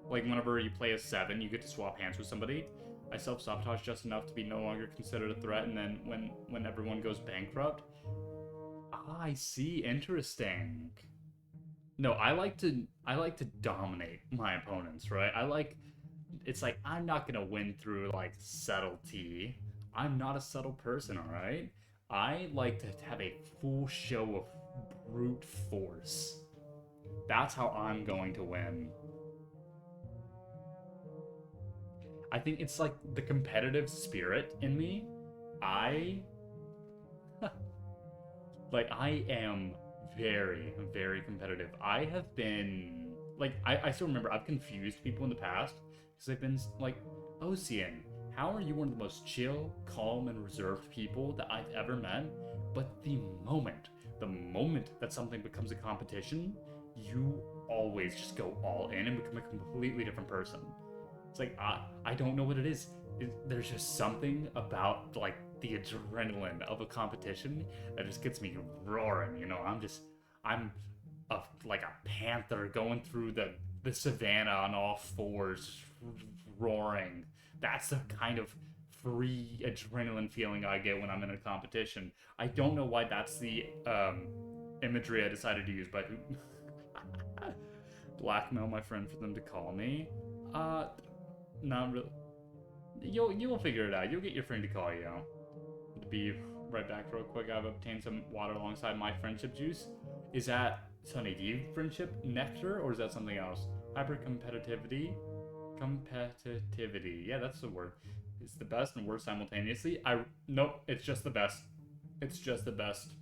[SPEAKER 1] Like, whenever you play a 7, you get to swap hands with somebody. I self-sabotage just enough to be no longer considered a threat, and then when everyone goes bankrupt. Ah, I see. Interesting. No, I like to dominate my opponents, right? It's like, I'm not gonna win through, like, subtlety. I'm not a subtle person, alright? I like to have a full show of brute force. That's how I'm going to win. I think it's like the competitive spirit in me. Like, I am very, very competitive. I have been, like, I still remember I've confused people in the past because I've been like, Ocean, how are you one of the most chill, calm, and reserved people that I've ever met? But the moment that something becomes a competition, you always just go all in and become a completely different person. It's like, I don't know what it is. There's just something about, like, the adrenaline of a competition that just gets me roaring. I'm like a panther going through the savannah on all fours, roaring. That's the kind of free adrenaline feeling I get when I'm in a competition. I don't know why that's the imagery I decided to use, but blackmail my friend for them to call me. Uh, Not really. You'll figure it out. You'll get your friend to call you. To be right back real quick, I've obtained some water alongside my friendship juice. Is that, Sonny, do you friendship nectar or is that something else? Hyper competitivity? Competitivity. Yeah, that's the word. It's the best and worst simultaneously. Nope, it's just the best. It's just the best.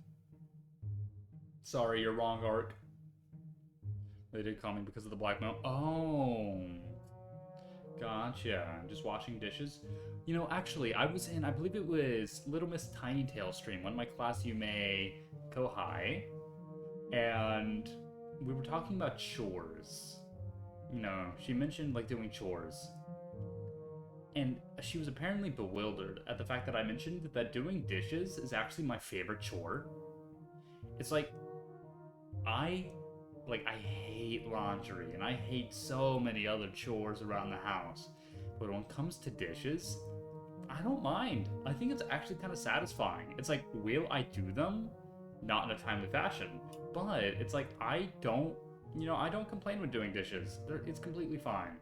[SPEAKER 1] Sorry, you're wrong, Ark. They did call me because of the blackmail. Oh. Gotcha. Just washing dishes. Actually, I was in, I believe it was Little Miss Tiny Tail stream, one of my class Yume Kohai, and we were talking about chores. She mentioned, like, doing chores. And she was apparently bewildered at the fact that I mentioned that doing dishes is actually my favorite chore. It's like, I hate laundry and I hate so many other chores around the house. But when it comes to dishes, I don't mind. I think it's actually kind of satisfying. It's like, will I do them? Not in a timely fashion. But it's like, I don't complain when doing dishes. It's completely fine.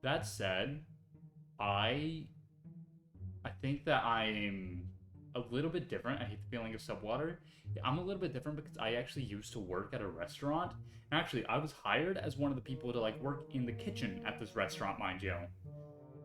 [SPEAKER 1] That said, I think that I'm a little bit different. I hate the feeling of subwater. I'm a little bit different because I actually used to work at a restaurant. And actually, I was hired as one of the people to, like, work in the kitchen at this restaurant, mind you.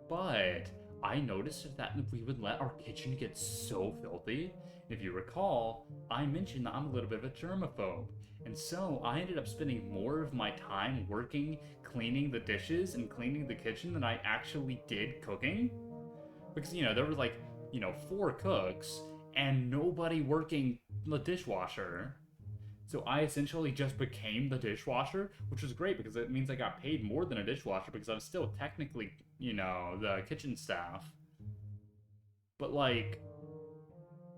[SPEAKER 1] But I noticed that we would let our kitchen get so filthy. If you recall, I mentioned that I'm a little bit of a germaphobe. And so I ended up spending more of my time working, cleaning the dishes and cleaning the kitchen than I actually did cooking. Because, there were, like, 4 cooks and nobody working the dishwasher. So I essentially just became the dishwasher, which was great because it means I got paid more than a dishwasher because I was still technically, the kitchen staff. But, like,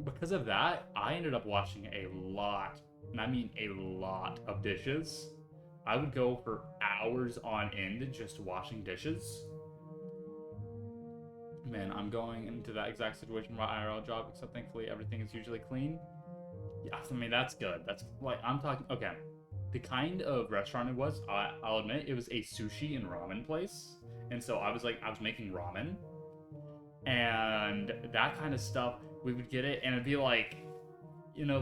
[SPEAKER 1] because of that, I ended up washing a lot, and I mean a lot of dishes. I would go for hours on end just washing dishes. Man, I'm going into that exact situation for my IRL job, except thankfully everything is usually clean. Yeah, I mean, that's good. That's, like, I'm talking, okay. The kind of restaurant it was, I'll admit, it was a sushi and ramen place. And so I was making ramen. And that kind of stuff, we would get it, and it'd be like,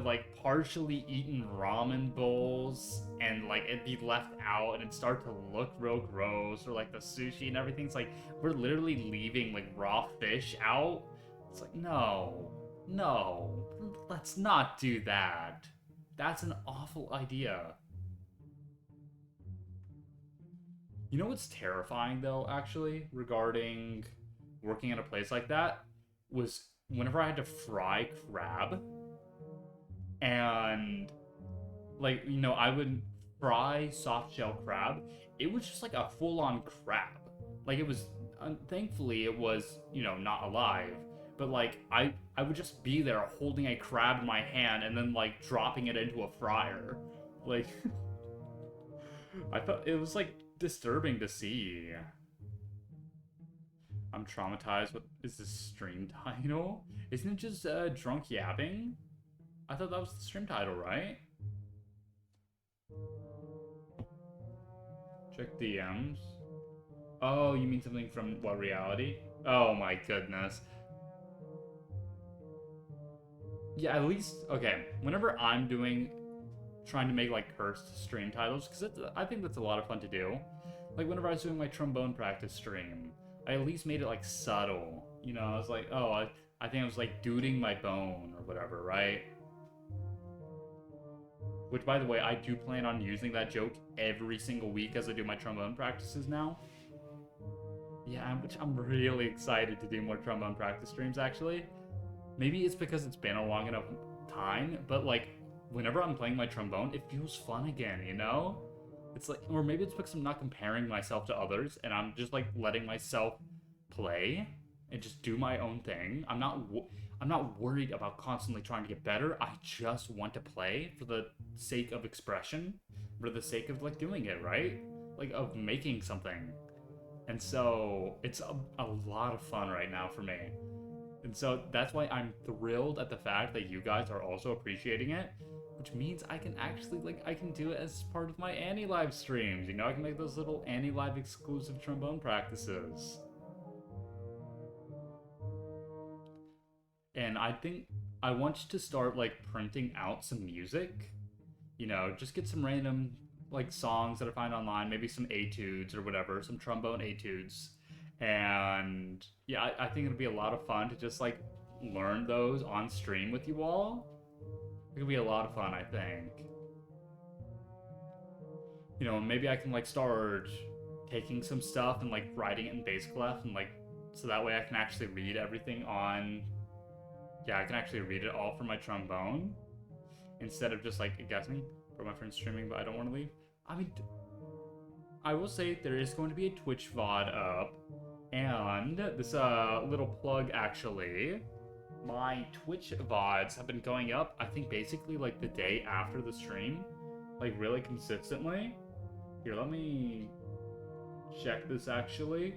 [SPEAKER 1] like partially eaten ramen bowls, and like it'd be left out, and it'd start to look real gross, or like the sushi and everything's like, we're literally leaving like raw fish out. It's like, no, let's not do that. That's an awful idea. You know what's terrifying though, actually, regarding working at a place like that, was whenever I had to fry crab, and, like, I would fry soft shell crab. It was just like a full-on crab. Like, it was, thankfully it was, not alive, but like I would just be there holding a crab in my hand and then, like, dropping it into a fryer. Like, I thought it was, like, disturbing to see. I'm traumatized. What is this stream title? Isn't it just drunk yapping? I thought that was the stream title, right? Check DMs. Oh, you mean something from what, reality? Oh my goodness. Yeah, at least, okay, whenever I'm trying to make, like, cursed stream titles, because I think that's a lot of fun to do. Like, whenever I was doing my trombone practice stream, I at least made it, like, subtle. I was like, oh, I think I was, like, duding my bone or whatever, right? Which, by the way, I do plan on using that joke every single week as I do my trombone practices now. Yeah, which I'm really excited to do more trombone practice streams, actually. Maybe it's because it's been a long enough time, but like, whenever I'm playing my trombone, it feels fun again, you know? It's like, or maybe it's because I'm not comparing myself to others, and I'm just like letting myself play and just do my own thing. I'm not worried about constantly trying to get better. I just want to play for the sake of expression, for the sake of like doing it, right? Like of making something. And so it's a lot of fun right now for me. And so that's why I'm thrilled at the fact that you guys are also appreciating it, which means I can actually like I can do it as part of my Annie live streams. You know, I can make those little Annie live exclusive trombone practices. And I think I want to start like printing out some music. You know, just get some random like songs that I find online, maybe some etudes or whatever, some trombone etudes. And yeah, I think it'll be a lot of fun to just like learn those on stream with you all. It'll be a lot of fun, I think. You know, maybe I can like start taking some stuff and like writing it in bass clef and like so that way I can actually read everything on. Yeah, I can actually read it all from my trombone instead of just like guessing for my friends streaming, but I don't want to leave. I mean, I will say there is going to be a Twitch VOD up, and this little plug actually. My Twitch VODs have been going up, I think basically like the day after the stream, like really consistently. Here, let me check this actually.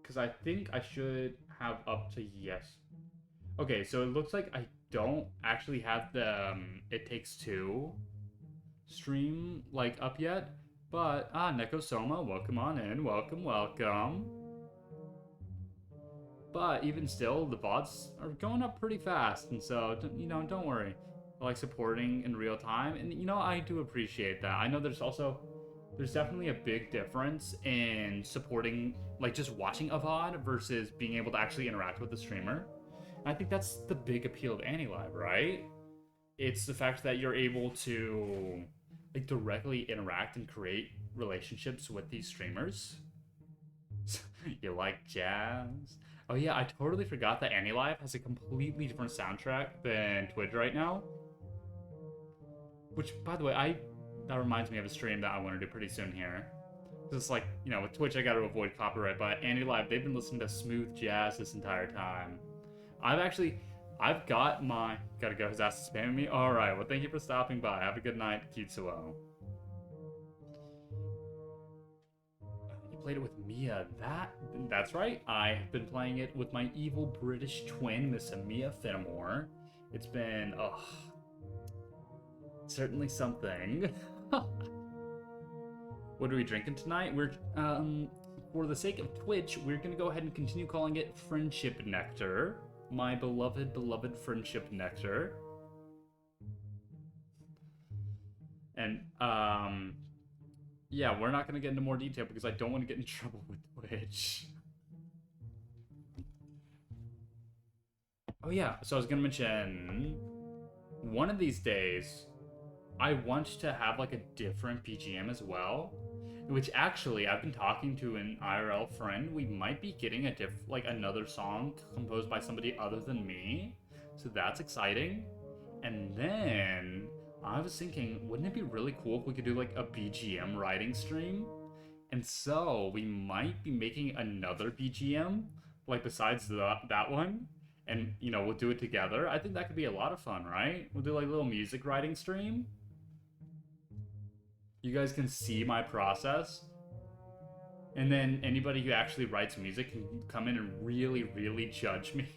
[SPEAKER 1] Because I think I should have up to yes. Okay, so it looks like I don't actually have the It Takes Two stream like up yet. But, Neko Soma, welcome on in. Welcome, welcome. But even still, the VODs are going up pretty fast. And so, you know, don't worry. I like supporting in real time. And, you know, I do appreciate that. I know there's definitely a big difference in supporting, like just watching a VOD versus being able to actually interact with the streamer. And I think that's the big appeal of Annie Live, right? It's the fact that you're able to like directly interact and create relationships with these streamers. You like jazz? Oh yeah, I totally forgot that Annie Live has a completely different soundtrack than Twitch right now. Which, by the way, that reminds me of a stream that I want to do pretty soon here. Just like, you know, with Twitch I gotta avoid copyright, but Annie Live, they've been listening to smooth jazz this entire time. I've got my... Gotta go, his ass is spamming me. Alright, well thank you for stopping by. Have a good night, Kitsuo. You played it with Mia. That's right. I've been playing it with my evil British twin, Miss Mia Fenimore. It's been, certainly something. What are we drinking tonight? We're, for the sake of Twitch, we're gonna go ahead and continue calling it Friendship Nectar. My beloved, beloved Friendship Nectar. And, yeah, we're not gonna get into more detail because I don't want to get in trouble with Twitch. Oh yeah, so I was gonna mention, one of these days, I want to have like a different BGM as well. Which actually, I've been talking to an IRL friend. We might be getting another song composed by somebody other than me. So that's exciting. And then I was thinking, wouldn't it be really cool if we could do like a BGM writing stream? And so we might be making another BGM, like besides that one. And, you know, we'll do it together. I think that could be a lot of fun, right? We'll do like a little music writing stream. You guys can see my process. And then anybody who actually writes music can come in and really, really judge me.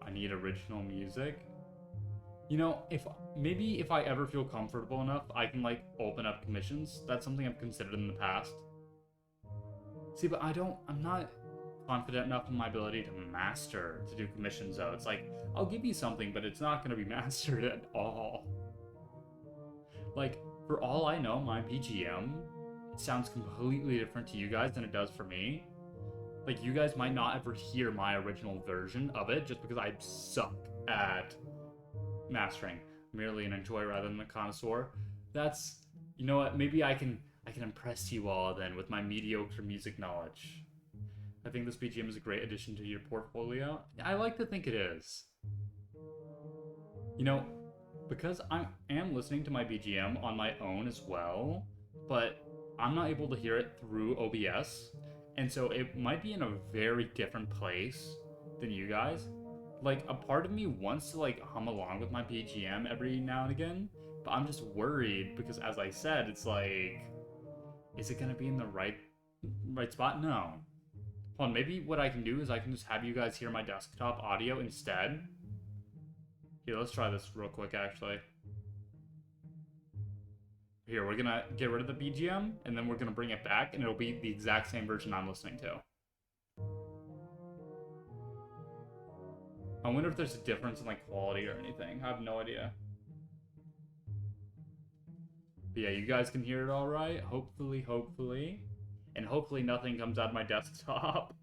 [SPEAKER 1] I need original music. You know, if I ever feel comfortable enough, I can like open up commissions. That's something I've considered in the past. See, but I'm not confident enough in my ability to do commissions though. It's like, I'll give you something, but it's not going to be mastered at all. Like, for all I know, my BGM, sounds completely different to you guys than it does for me. Like, you guys might not ever hear my original version of it just because I suck at mastering. Merely an enjoyer rather than a connoisseur. That's, you know what, maybe I can impress you all then with my mediocre music knowledge. I think this BGM is a great addition to your portfolio. I like to think it is. You know, because I am listening to my BGM on my own as well, but I'm not able to hear it through OBS, and so it might be in a very different place than you guys. Like, a part of me wants to, like, hum along with my BGM every now and again, but I'm just worried because, as I said, it's like, is it gonna be in the right spot? No. Hold on, maybe what I can do is I can just have you guys hear my desktop audio instead. Here, let's try this real quick, actually. Here, we're gonna get rid of the BGM, and then we're gonna bring it back, and it'll be the exact same version I'm listening to. I wonder if there's a difference in, like, quality or anything. I have no idea. But yeah, you guys can hear it all right. Hopefully, hopefully. And hopefully nothing comes out of my desktop.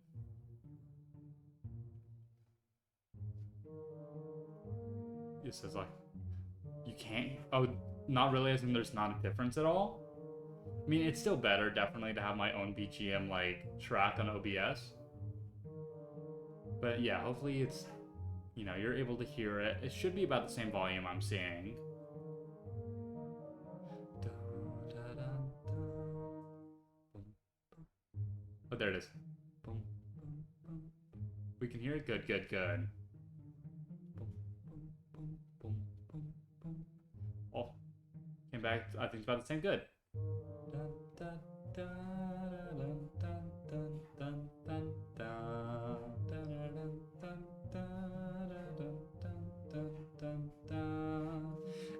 [SPEAKER 1] It says, like, you can't... Oh, not really, as in there's not a difference at all? I mean, it's still better, definitely, to have my own BGM, like, track on OBS. But yeah, hopefully it's... You know, you're able to hear it. It should be about the same volume I'm seeing. Oh, there it is. We can hear it? Good, good, good. Oh, came back. I think it's about the same. Good.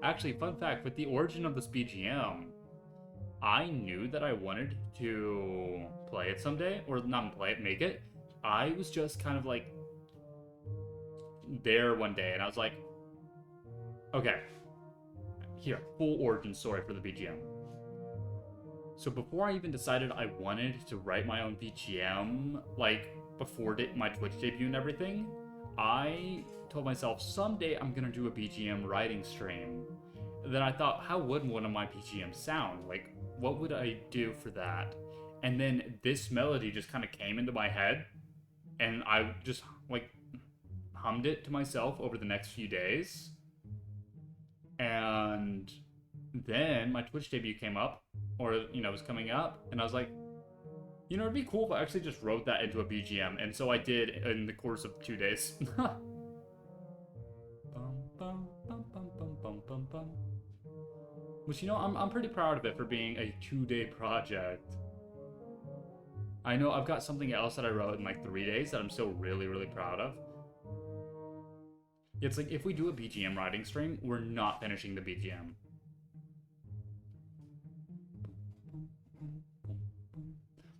[SPEAKER 1] Actually, fun fact, with the origin of this BGM, I knew that I wanted to play it someday, or not play it, make it. I was just kind of like there one day, and I was like, okay, here, full origin story for the BGM. So before I even decided I wanted to write my own BGM, like before my Twitch debut and everything, I told myself someday I'm gonna do a BGM writing stream. And then I thought, how would one of my BGMs sound? Like, what would I do for that? And then this melody just kind of came into my head, and I just like hummed it to myself over the next few days. And then my Twitch debut came up, or, you know, was coming up, and I was like, you know, it'd be cool if I actually just wrote that into a BGM, and so I did in the course of 2 days. Which, you know, I'm pretty proud of it for being a 2-day project. I know I've got something else that I wrote in like 3 days that I'm still really, really proud of. It's like, if we do a BGM writing stream, we're not finishing the BGM.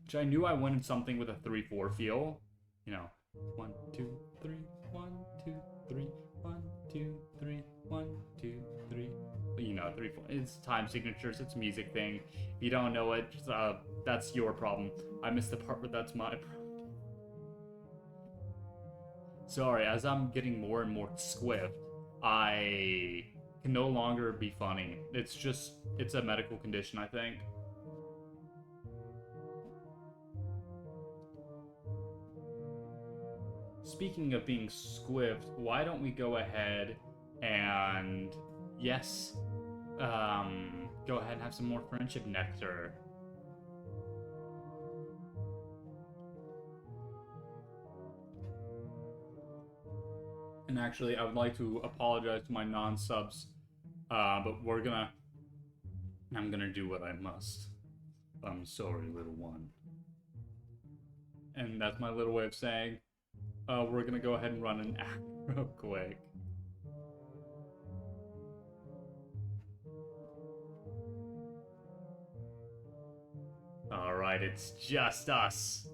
[SPEAKER 1] Which I knew I wanted something with a 3/4 feel. You know, 1, 2, 3, 1, 2, 3, 1, 2, 3, 1, 2, 3. You know, 3/4. It's time signatures. It's a music thing. If you don't know it, that's your problem. I missed the part where that's my problem. Sorry, as I'm getting more and more squiffed, I can no longer be funny. It's a medical condition, I think. Speaking of being squiffed, why don't we go ahead and, yes, go ahead and have some more friendship nectar. And actually, I would like to apologize to my non-subs, but I'm gonna do what I must. I'm sorry, little one. And that's my little way of saying, we're gonna go ahead and run an ad real quick. Alright, it's just us.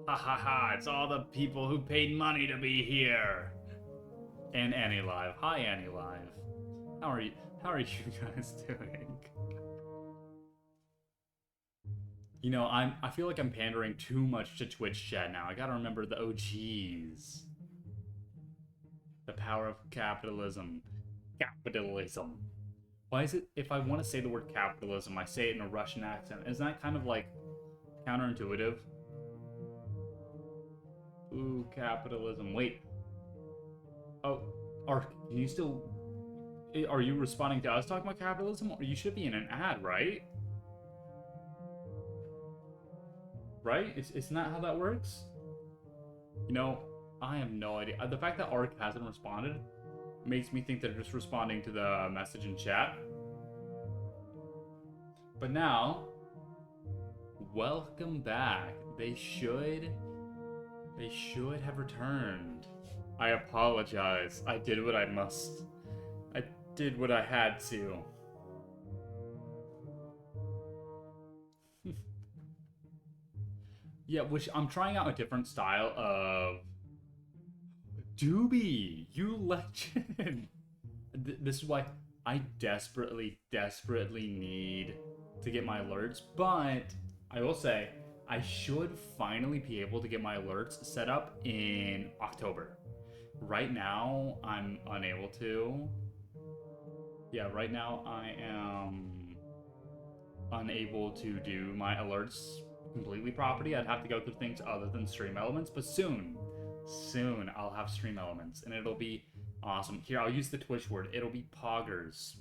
[SPEAKER 1] Ha ha ha, it's all the people who paid money to be here. And Annie Live. Hi, Annie Live. How are you guys doing? You know, I feel like I'm pandering too much to Twitch chat now. I gotta remember the OGs. The power of capitalism. Capitalism. Why is it, if I want to say the word capitalism, I say it in a Russian accent? Isn't that kind of like counterintuitive? Ooh, capitalism. Wait. Oh, can you still... Are you responding to us talking about capitalism? Or you should be in an ad, right? Right? Isn't that how that works? You know, I have no idea. The fact that Ark hasn't responded makes me think they're just responding to the message in chat. But now, welcome back. They should have returned. I apologize. I did what I must. I did what I had to. Yeah, which I'm trying out a different style of Doobie, you legend. This is why I desperately, desperately need to get my alerts, but I will say I should finally be able to get my alerts set up in October. Right now, I'm unable to. Yeah, right now I am unable to do my alerts completely property. I'd have to go through things other than stream elements, but soon I'll have stream elements and it'll be awesome. Here, I'll use the Twitch word. It'll be poggers.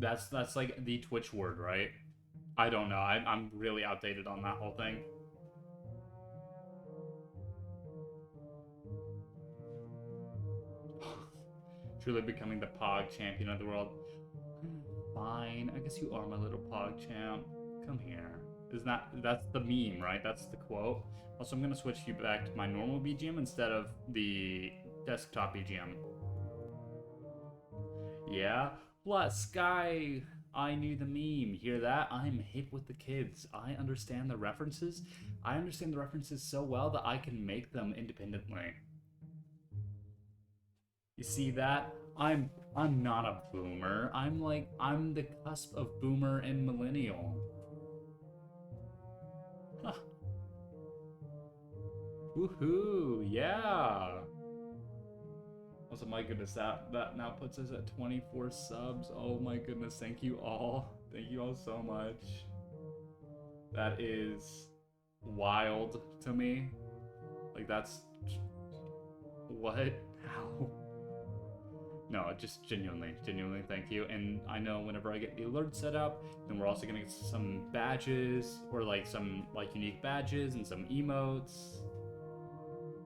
[SPEAKER 1] That's like the Twitch word, right? I don't know. I'm really outdated on that whole thing. Truly becoming the Pog champion of the world. Fine, I guess you are my little Pog champ. Come here. That's the meme, right? That's the quote. Also, I'm gonna switch you back to my normal BGM instead of the desktop BGM. Yeah? What, Sky? I knew the meme. Hear that? I'm hip with the kids. I understand the references. I understand the references so well that I can make them independently. You see that? I'm not a boomer. I'm the cusp of boomer and millennial. Huh. Woohoo! Yeah. Also, my goodness, that now puts us at 24 subs. Oh my goodness, thank you all. Thank you all so much. That is wild to me. Like, that's... What? How? No, just genuinely thank you. And I know whenever I get the alert set up, then we're also gonna get some badges, or like some like unique badges and some emotes.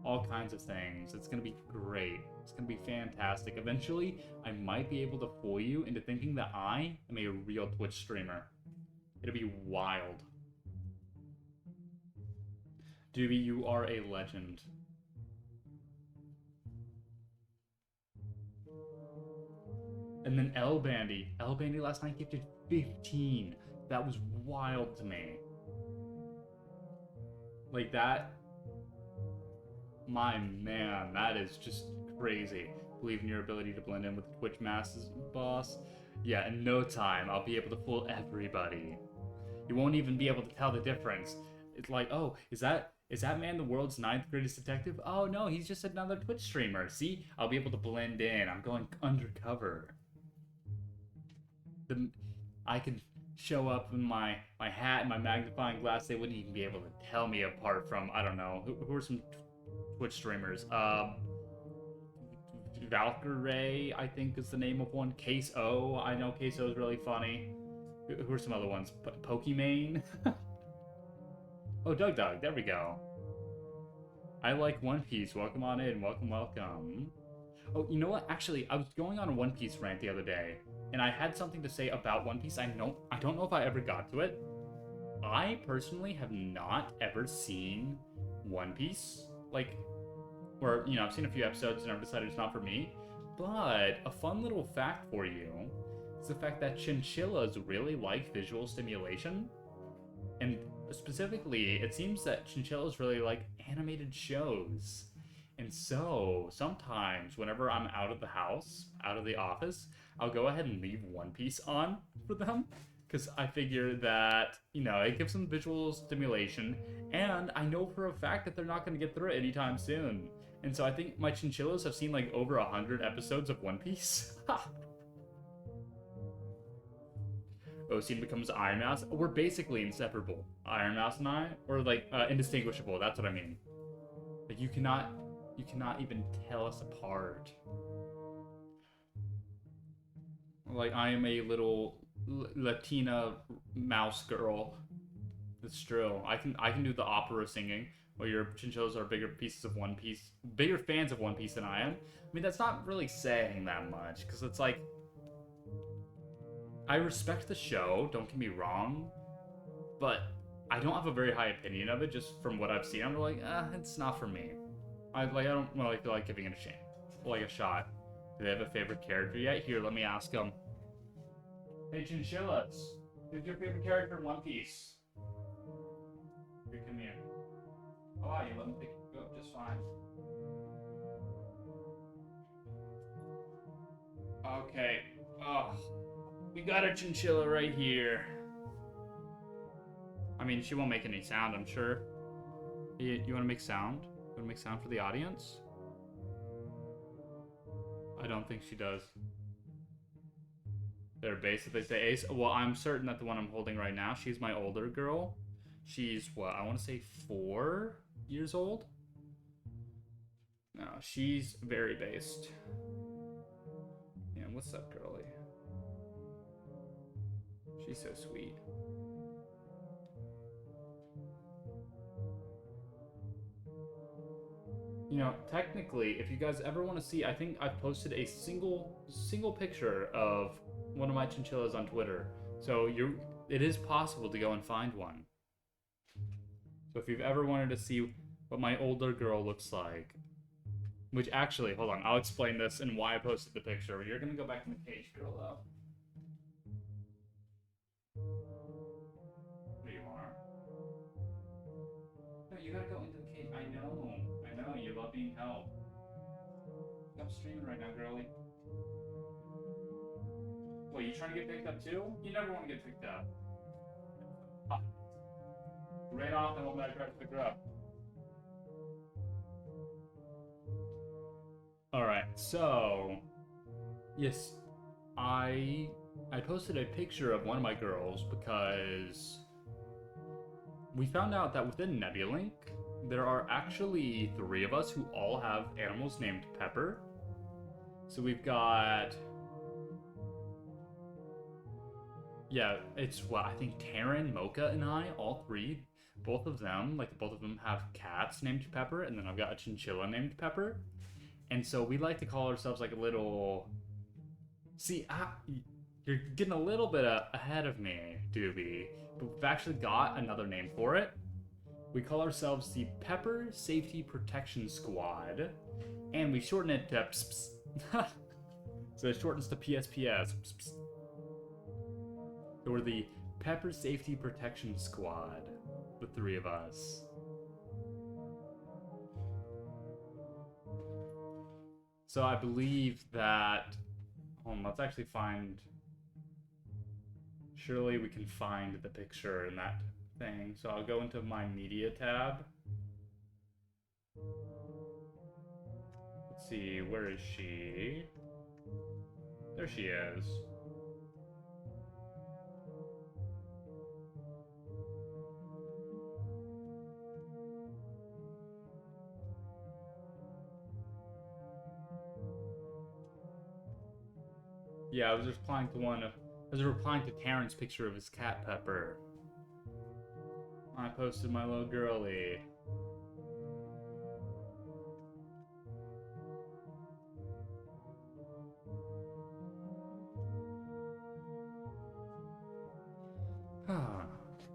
[SPEAKER 1] All kinds of things. It's gonna be great. It's gonna be fantastic. Eventually, I might be able to fool you into thinking that I am a real Twitch streamer. It'll be wild. Doobie, you are a legend. And then L Bandy last night gifted 15. That was wild to me. Like that. My man, that is just crazy. Believe in your ability to blend in with the Twitch masses, boss. Yeah, in no time, I'll be able to fool everybody. You won't even be able to tell the difference. It's like, oh, is that man the world's 9th greatest detective? Oh no, he's just another Twitch streamer. See, I'll be able to blend in. I'm going undercover. I could show up in my hat and my magnifying glass. They wouldn't even be able to tell me apart from, I don't know, who are some Twitch streamers? Valkyrie, I think is the name of one. Case O, I know Case O is really funny. Who are some other ones? Pokimane? Oh, Doug, there we go. I like One Piece. Welcome on in. Welcome. Oh, you know what? Actually, I was going on a One Piece rant the other day, and I had something to say about One Piece. I don't know if I ever got to it. I personally have not ever seen One Piece. Like, or, you know, I've seen a few episodes and I've decided it's not for me. But a fun little fact for you is the fact that chinchillas really like visual stimulation. And specifically, it seems that chinchillas really like animated shows. And so, sometimes, whenever I'm out of the house, out of the office, I'll go ahead and leave One Piece on for them. because I figure that, you know, it gives them visual stimulation, and I know for a fact that they're not going to get through it anytime soon. And so I think my chinchillas have seen like over 100 episodes of One Piece. Osteen becomes Iron Mouse. We're basically inseparable. Iron Mouse and I, or like indistinguishable. That's what I mean. Like you cannot even tell us apart. Like I am a little Latina mouse girl. It's true. I can do the opera singing, while your chinchillas are bigger pieces of One Piece, bigger fans of One Piece than I am. I mean, that's not really saying that much, because it's like, I respect the show, don't get me wrong, but I don't have a very high opinion of it just from what I've seen. I'm like, it's not for me. I don't really feel like giving it a shot. Do they have a favorite character yet? Here, let me ask them. Hey, chinchillas, who's your favorite character in One Piece? Here, come here. Oh, wow, you let me pick you up just fine. Okay. Oh, we got a chinchilla right here. I mean, she won't make any sound, I'm sure. You want to make sound? You want to make sound for the audience? I don't think she does. They're base if they say ace. Well, I'm certain that the one I'm holding right now, she's my older girl. She's, what, I want to say 4 years old? No, she's very based. Yeah, what's up, girlie? She's so sweet. You know, technically, if you guys ever want to see, I think I've posted a single picture of one of my chinchillas on Twitter. So it is possible to go and find one. So if you've ever wanted to see what my older girl looks like, which actually, hold on, I'll explain this and why I posted the picture. You're gonna go back in the cage, girl, though. There you are. No, you gotta go into the cage. I know, you love being held. I'm streaming right now, girlie. Wait, you trying to get picked up too? You never want to get picked up. Ah. Ran off the moment I tried to pick her up. Alright, so yes, I posted a picture of one of my girls because we found out that within Nebulink, there are actually 3 of us who all have animals named Pepper. So we've got, yeah, it's what, I think Taryn, Mocha, and I, all 3, both of them have cats named Pepper, and then I've got a chinchilla named Pepper. And so we like to call ourselves like a little... See, you're getting a little bit ahead of me, Doobie. But we've actually got another name for it. We call ourselves the Pepper Safety Protection Squad. And we shorten it to PSPS. So it shortens to PSPS. PSPS. So we're the Pepper Safety Protection Squad. The 3 of us. So I believe that, let's actually find, surely we can find the picture in that thing. So I'll go into my media tab. Let's see, where is she? There she is. Yeah, I was replying to Terrence's picture of his cat Pepper. I posted my little girlie.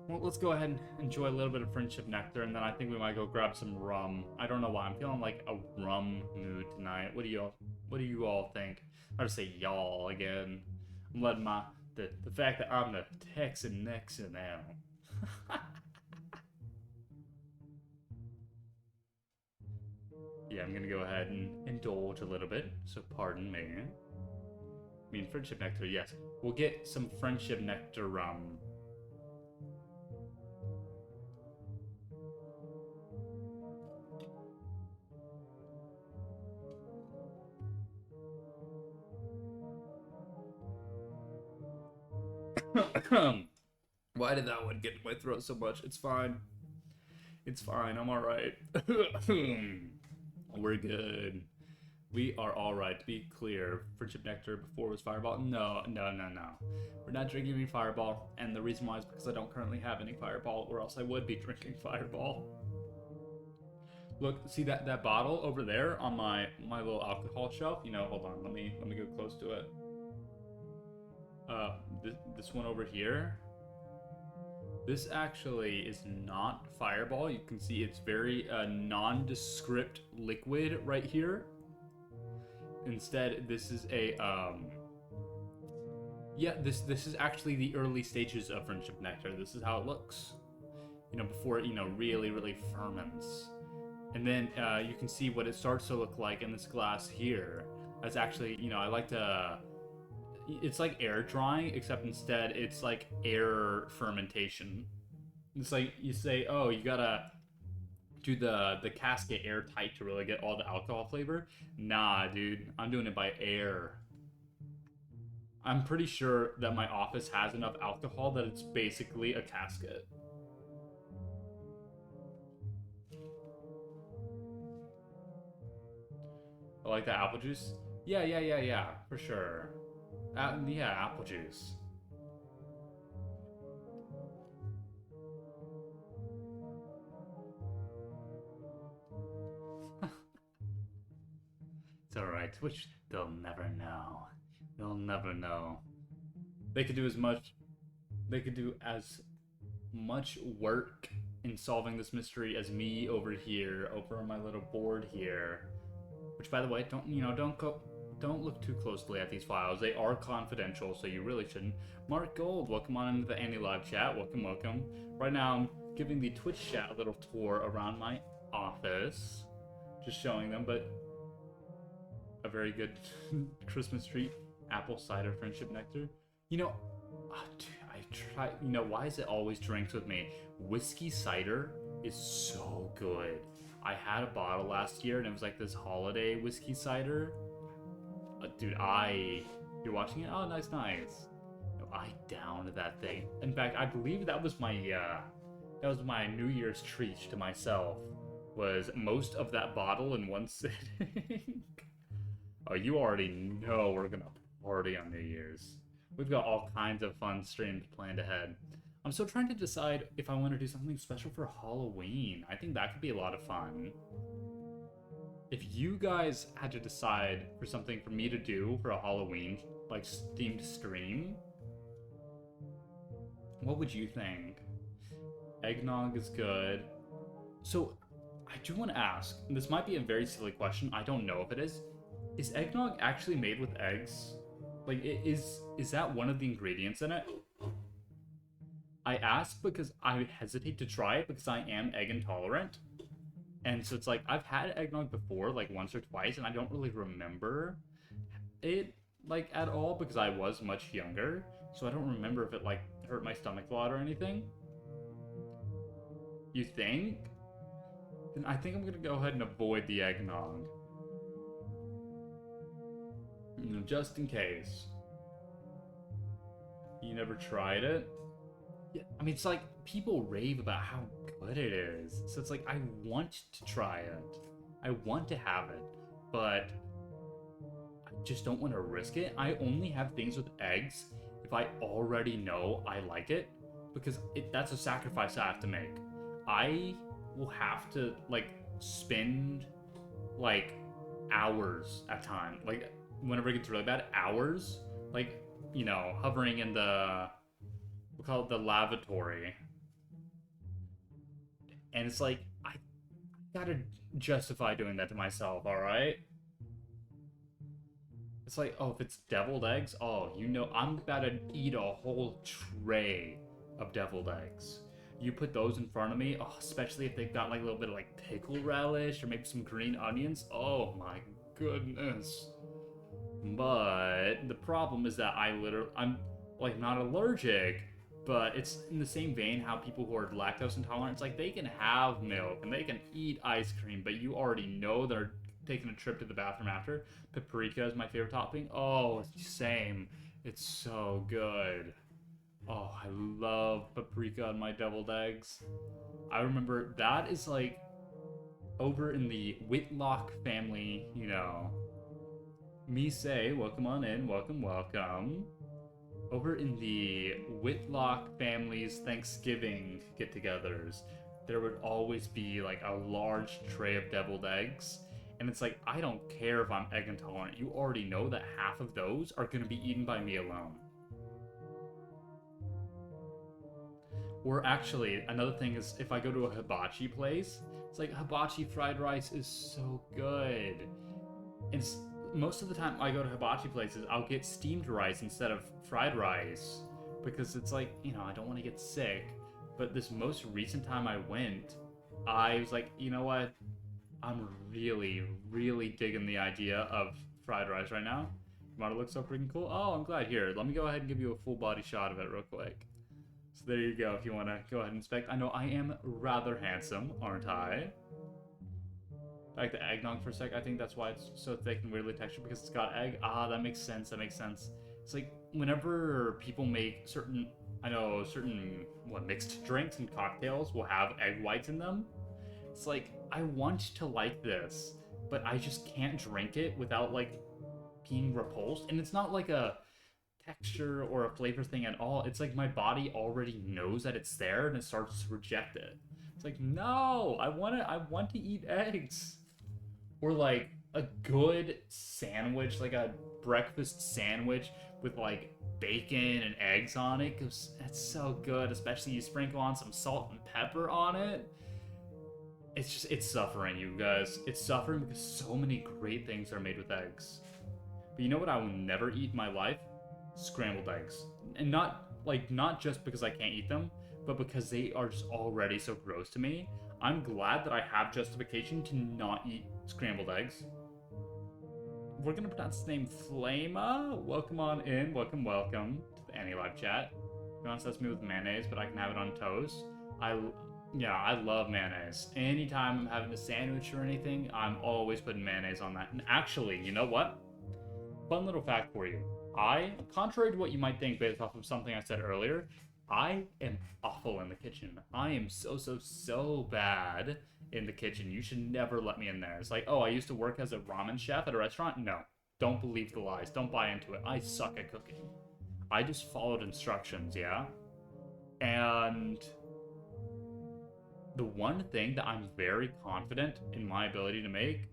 [SPEAKER 1] Well, let's go ahead and enjoy a little bit of friendship nectar, and then I think we might go grab some rum. I don't know why, I'm feeling like a rum mood tonight. What do you all think? I'll just say y'all again. I'm letting the fact that I'm the Texan Nexan out. Yeah, I'm gonna go ahead and indulge a little bit, so pardon me. mean, friendship nectar, yes. We'll get some friendship nectar rum. Why did that one get in my throat so much? It's fine. It's fine. I'm alright. We're good. We are alright. To be clear, friendship nectar before was Fireball. No. We're not drinking any Fireball, and the reason why is because I don't currently have any Fireball, or else I would be drinking Fireball. Look, see that bottle over there on my little alcohol shelf? You know, hold on. Let me go close to it. This one over here. This actually is not Fireball. You can see it's very nondescript liquid right here. Instead, this is a yeah, this is actually the early stages of friendship nectar. This is how it looks, you know, before it, you know, really ferments. And then you can see what it starts to look like in this glass here. That's actually, you know, I like to, it's like air drying, except instead it's like air fermentation. It's like you say, oh, you gotta do the casket airtight to really get all the alcohol flavor. Nah, dude, I'm doing it by air. I'm pretty sure that my office has enough alcohol that it's basically a casket. I like that apple juice. Yeah, for sure. Yeah, apple juice. It's alright, Twitch, they'll never know. They'll never know. They could do as much work in solving this mystery as me over here, over on my little board here. Which, by the way, don't look too closely at these files. They are confidential, so you really shouldn't. Mark Gold, welcome on into the Andy Live chat. Welcome. Right now, I'm giving the Twitch chat a little tour around my office. Just showing them, but a very good Christmas treat. Apple cider friendship nectar. You know, dude, I try. You know, why is it always drinks with me? Whiskey cider is so good. I had a bottle last year, and it was like this holiday whiskey cider. Dude, you're watching it? Oh, nice. No, I downed that thing. In fact, I believe that was my New Year's treat to myself. Was most of that bottle in one sitting. Oh, you already know we're gonna party on New Year's. We've got all kinds of fun streams planned ahead. I'm still trying to decide if I want to do something special for Halloween. I think that could be a lot of fun. If you guys had to decide for something for me to do for a Halloween, like, themed stream, what would you think? Eggnog is good. So, I do want to ask, and this might be a very silly question, I don't know if it is. Is eggnog actually made with eggs? Like, is that one of the ingredients in it? I ask because I hesitate to try it because I am egg intolerant. And so it's like, I've had eggnog before, like once or twice, and I don't really remember it, like, at all because I was much younger. So I don't remember if it, like, hurt my stomach a lot or anything. You think? Then I think I'm gonna go ahead and avoid the eggnog. Just in case. You never tried it? Yeah, I mean, it's like, people rave about how good it is. So it's like, I want to try it. I want to have it. But I just don't want to risk it. I only have things with eggs if I already know I like it. Because that's a sacrifice I have to make. I will have to, like, spend, like, hours at time. Like, whenever it gets really bad, hours. Like, you know, hovering in the... we'll call it the lavatory. And it's like, I gotta justify doing that to myself, alright? It's like, oh, if it's deviled eggs, oh, you know, I'm about to eat a whole tray of deviled eggs. You put those in front of me, oh, especially if they've got like a little bit of like pickle relish or maybe some green onions. Oh my goodness. But the problem is that I'm like not allergic, but it's in the same vein how people who are lactose intolerant, it's like they can have milk and they can eat ice cream, but you already know they're taking a trip to the bathroom after. Paprika is my favorite topping. Oh, same. It's so good. Oh, I love paprika on my deviled eggs. I remember that is like over in the Whitlock family, you know. Me say, welcome on in, welcome, welcome. Over in the Whitlock family's Thanksgiving get togethers, there would always be like a large tray of deviled eggs. And it's like, I don't care if I'm egg intolerant. You already know that half of those are going to be eaten by me alone. Or actually, another thing is if I go to a hibachi place, it's like hibachi fried rice is so good. And most of the time I go to hibachi places, I'll get steamed rice instead of fried rice because it's like, you know, I don't want to get sick. But this most recent time I went, I was like, you know what? I'm really, really digging the idea of fried rice right now. Model looks so freaking cool. Oh, I'm glad. Here, let me go ahead and give you a full body shot of it real quick. So there you go, if you want to go ahead and inspect. I know I am rather handsome, aren't I? Like the eggnog for a sec, I think that's why it's so thick and weirdly textured, because it's got egg. Ah, that makes sense, that makes sense. It's like, whenever people make certain, mixed drinks and cocktails will have egg whites in them. It's like, I want to like this, but I just can't drink it without, like, being repulsed. And it's not like a texture or a flavor thing at all. It's like my body already knows that it's there and it starts to reject it. It's like, no, I want to eat eggs. Or like a good sandwich, like a breakfast sandwich with like bacon and eggs on it, because that's so good, especially you sprinkle on some salt and pepper on it. It's suffering, you guys. It's suffering because so many great things are made with eggs. But you know what I will never eat in my life? Scrambled eggs. And not just because I can't eat them, but because they are just already so gross to me. I'm glad that I have justification to not eat scrambled eggs. We're gonna pronounce his name Flama. Welcome on in. Welcome to the AnyLive chat. You want sesame with mayonnaise, but I can have it on toast. I love mayonnaise. Anytime I'm having a sandwich or anything, I'm always putting mayonnaise on that. And actually, you know what? Fun little fact for you. Contrary to what you might think based off of something I said earlier, I am awful in the kitchen. I am so bad in the kitchen. You should never let me in there. It's like, oh, I used to work as a ramen chef at a restaurant? No. Don't believe the lies. Don't buy into it. I suck at cooking. I just followed instructions, yeah? And the one thing that I'm very confident in my ability to make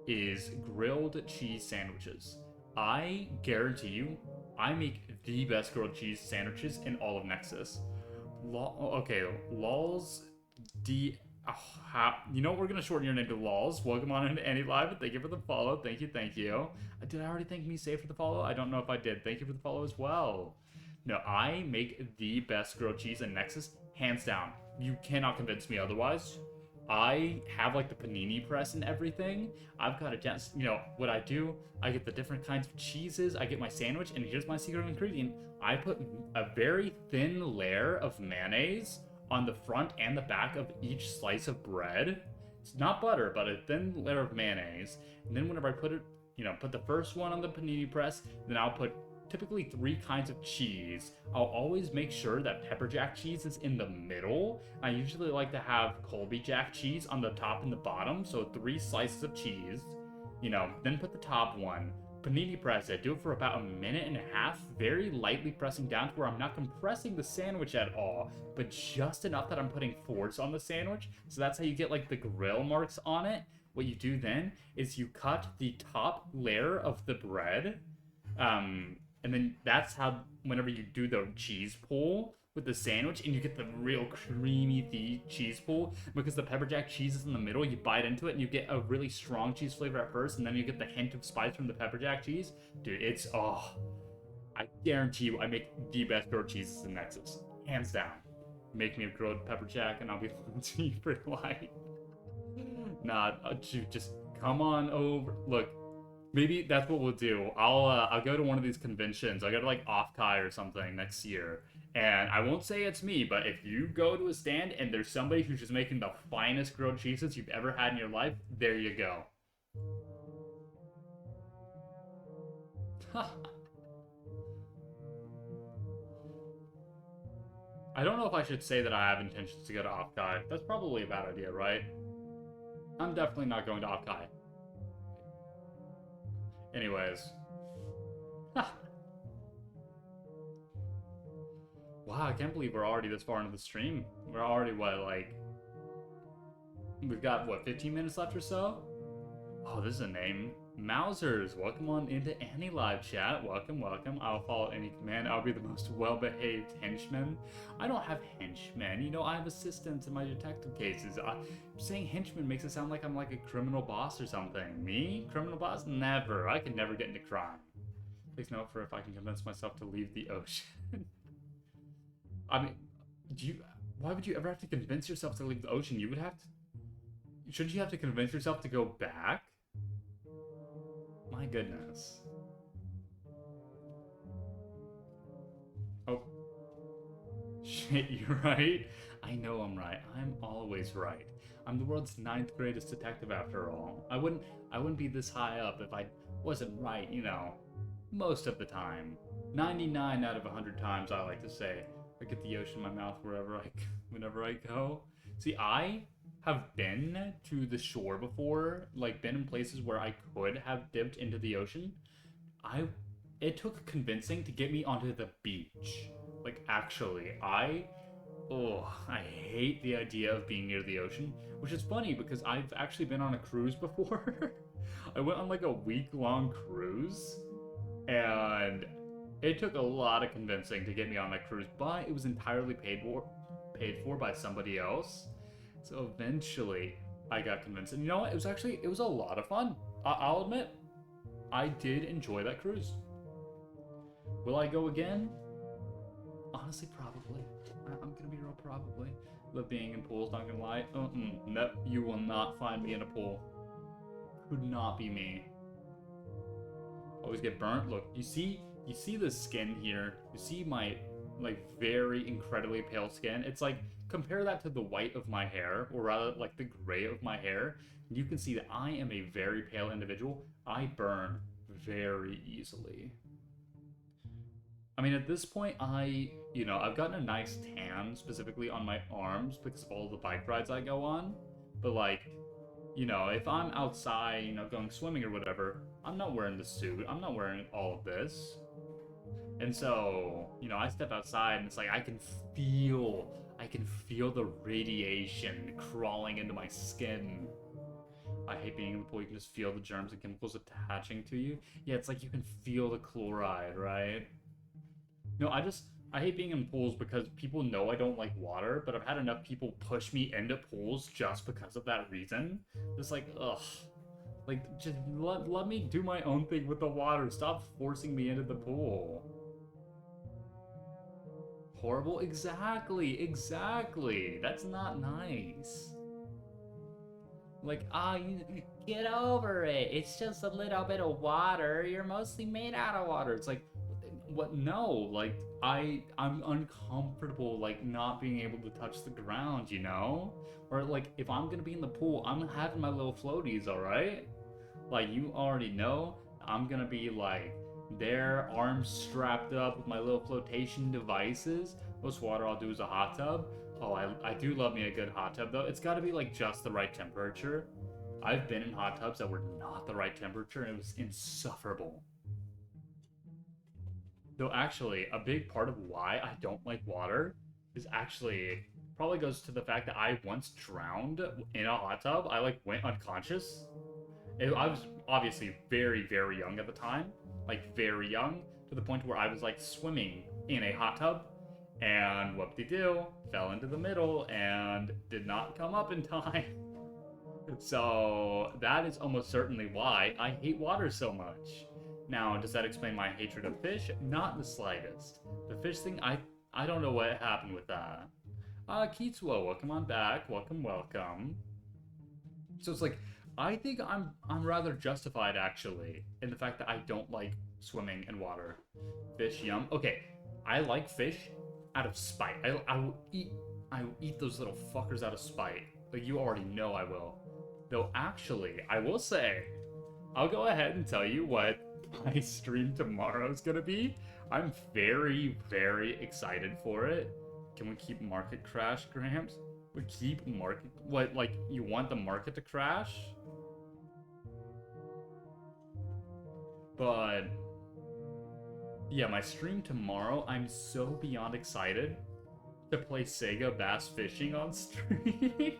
[SPEAKER 1] is grilled cheese sandwiches. I guarantee you, I make the best grilled cheese sandwiches in all of Nexus. Lols D. You know what? We're gonna shorten your name to Lols. Welcome on into AnyLive. Thank you for the follow. Thank you. Did I already thank me say for the follow? I don't know if I did. Thank you for the follow as well. No, I make the best grilled cheese in Nexus, hands down. You cannot convince me otherwise. I have like the panini press and everything. I've got a chance, you know, what I do, I get the different kinds of cheeses, I get my sandwich, and here's my secret ingredient. I put a very thin layer of mayonnaise on the front and the back of each slice of bread. It's not butter, but a thin layer of mayonnaise. And then whenever I put it, put the first one on the panini press, then I'll put typically 3 kinds of cheese. I'll always make sure that pepper jack cheese is in the middle. I usually like to have Colby Jack cheese on the top and the bottom, so 3 slices of cheese. Then put the top one. Panini press it. Do it for about 1.5 minutes, very lightly pressing down to where I'm not compressing the sandwich at all, but just enough that I'm putting force on the sandwich. So that's how you get like the grill marks on it. What you do then is you cut the top layer of the bread, and then that's how, whenever you do the cheese pull with the sandwich and you get the real creamy cheese pull, because the pepper jack cheese is in the middle, you bite into it and you get a really strong cheese flavor at first, and then you get the hint of spice from the pepper jack cheese. Dude, I guarantee you I make the best grilled cheeses in Nexus. Hands down. Make me a grilled pepper jack and I'll be living to you for life. Nah, dude, just come on over. Look, Maybe that's what we'll do. I'll go to one of these conventions. I'll go to like Offkai or something next year. And I won't say it's me, but if you go to a stand and there's somebody who's just making the finest grilled cheeses you've ever had in your life, there you go. I don't know if I should say that I have intentions to go to Offkai. That's probably a bad idea, right? I'm definitely not going to Offkai. Anyways. Wow, I can't believe we're already this far into the stream. We're already, what, like... We've got, what, 15 minutes left or so? Oh, this is a name. Mausers, welcome on into any live chat. Welcome, welcome. I'll follow any command. I'll be the most well-behaved henchman. I don't have henchmen. You know, I have assistants in my detective cases. Saying henchman makes it sound like I'm like a criminal boss or something. Me? Criminal boss? Never. I can never get into crime. Please note for if I can convince myself to leave the ocean. I mean, why would you ever have to convince yourself to leave the ocean? You would have to... Shouldn't you have to convince yourself to go back? My goodness. Oh. Shit, you're right. I know I'm right. I'm always right. I'm the world's 9th greatest detective after all. I wouldn't be this high up if I wasn't right, you know, most of the time. 99 out of 100 times, I like to say. I get the ocean in my mouth whenever I go. See, I have been to the shore before, like been in places where I could have dipped into the ocean. It took convincing to get me onto the beach. Like actually, I hate the idea of being near the ocean, which is funny because I've actually been on a cruise before. I went on like a week-long cruise and it took a lot of convincing to get me on that cruise, but it was entirely paid for by somebody else. So eventually, I got convinced. And you know what? It was a lot of fun. I'll admit, I did enjoy that cruise. Will I go again? Honestly, probably. I'm gonna be real probably. Love being in pools, not gonna lie. No, you will not find me in a pool. Could not be me. Always get burnt. Look, you see the skin here. You see my like very incredibly pale skin. It's like compare that to the white of my hair, or rather like the gray of my hair. You can see that I am a very pale individual. I burn very easily. I mean, at this point, I've gotten a nice tan specifically on my arms because of all the bike rides I go on. But like, if I'm outside, going swimming or whatever, I'm not wearing the suit. I'm not wearing all of this. And so, I step outside and it's like I can feel the radiation crawling into my skin. I hate being in the pool. You can just feel the germs and chemicals attaching to you. Yeah, it's like you can feel the chloride, right? No, I hate being in pools because people know I don't like water, but I've had enough people push me into pools just because of that reason. Just like, ugh. Like, just let me do my own thing with the water. Stop forcing me into the pool. Horrible? Exactly. That's not nice. Like, you get over it. It's just a little bit of water. You're mostly made out of water. It's like, what? No, like, I'm uncomfortable, like, not being able to touch the ground, Or, like, if I'm gonna be in the pool, I'm having my little floaties, alright? Like, you already know, I'm gonna be, like, there, arms strapped up with my little flotation devices. Most water I'll do is a hot tub. Oh, I do love me a good hot tub, though. It's gotta be, like, just the right temperature. I've been in hot tubs that were not the right temperature, and it was insufferable. Though, actually, a big part of why I don't like water is actually probably goes to the fact that I once drowned in a hot tub. I, like, went unconscious. I was obviously very, very young at the time. Like, very young, to the point where I was, like, swimming in a hot tub. And whoop-de-doo, fell into the middle and did not come up in time. So that is almost certainly why I hate water so much. Now, does that explain my hatred of fish? Not the slightest. The fish thing, I don't know what happened with that. Keatswo, welcome on back. Welcome. So it's like, I think I'm rather justified actually in the fact that I don't like swimming in water. Fish, yum. Okay, I like fish out of spite. I will eat those little fuckers out of spite. Like you already know I will. Though actually, I will say, I'll go ahead and tell you what my stream tomorrow is gonna be. I'm very, very excited for it. Can we keep market crash, Gramps? We keep market. What, like, you want the market to crash? But yeah, my stream tomorrow, I'm so beyond excited to play Sega Bass Fishing on stream.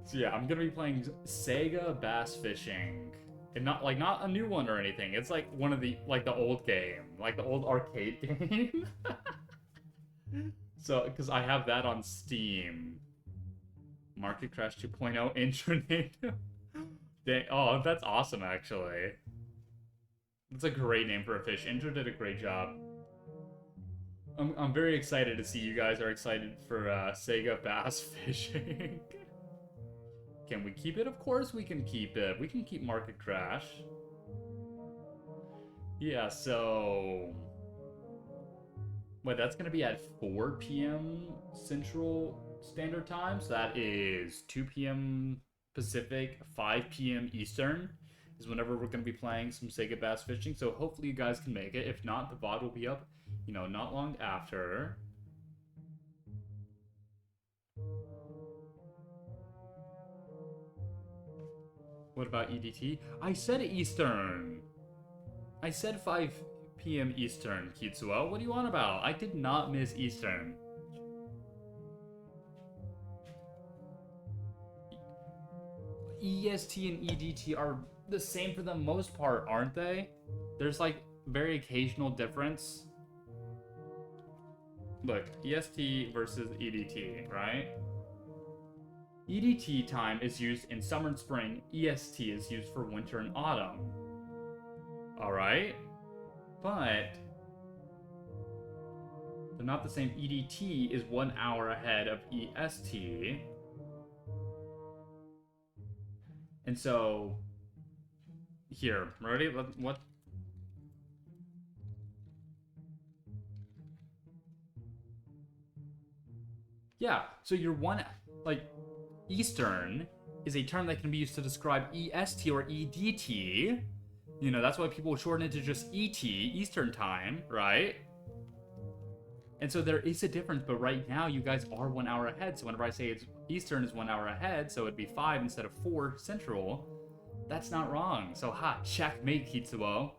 [SPEAKER 1] So yeah, I'm gonna be playing Sega Bass Fishing. And not a new one or anything. It's like one of the the old game, like the old arcade game. So because I have that on Steam. Market Crash 2.0 intranet. Dang, oh, that's awesome actually. That's a great name for a fish. Intro did a great job. I'm very excited to see you guys are excited for Sega Bass Fishing. Can we keep it? Of course we can keep it. We can keep Market Crash. Yeah, so... Wait, that's going to be at 4 p.m. Central Standard Time. So that is 2 p.m. Pacific, 5 p.m. Eastern. Is whenever we're going to be playing some Sega Bass Fishing. So hopefully you guys can make it. If not, the VOD will be up, not long after. What about EDT? I said Eastern. I said 5 p.m. Eastern, Kitsuo. What do you want about? I did not miss Eastern. EST and EDT are the same for the most part, aren't they? There's like very occasional difference. Look, EST versus EDT, right? EDT time is used in summer and spring. EST is used for winter and autumn. Alright? But they're not the same. EDT is 1 hour ahead of EST. And so... Here, ready? What? Yeah, so you're Eastern is a term that can be used to describe EST or EDT. That's why people shorten it to just ET, Eastern Time, right? And so there is a difference, but right now you guys are 1 hour ahead. So whenever I say it's Eastern is 1 hour ahead, so it'd be 5 instead of 4 Central, that's not wrong. So checkmate, Kitsuo.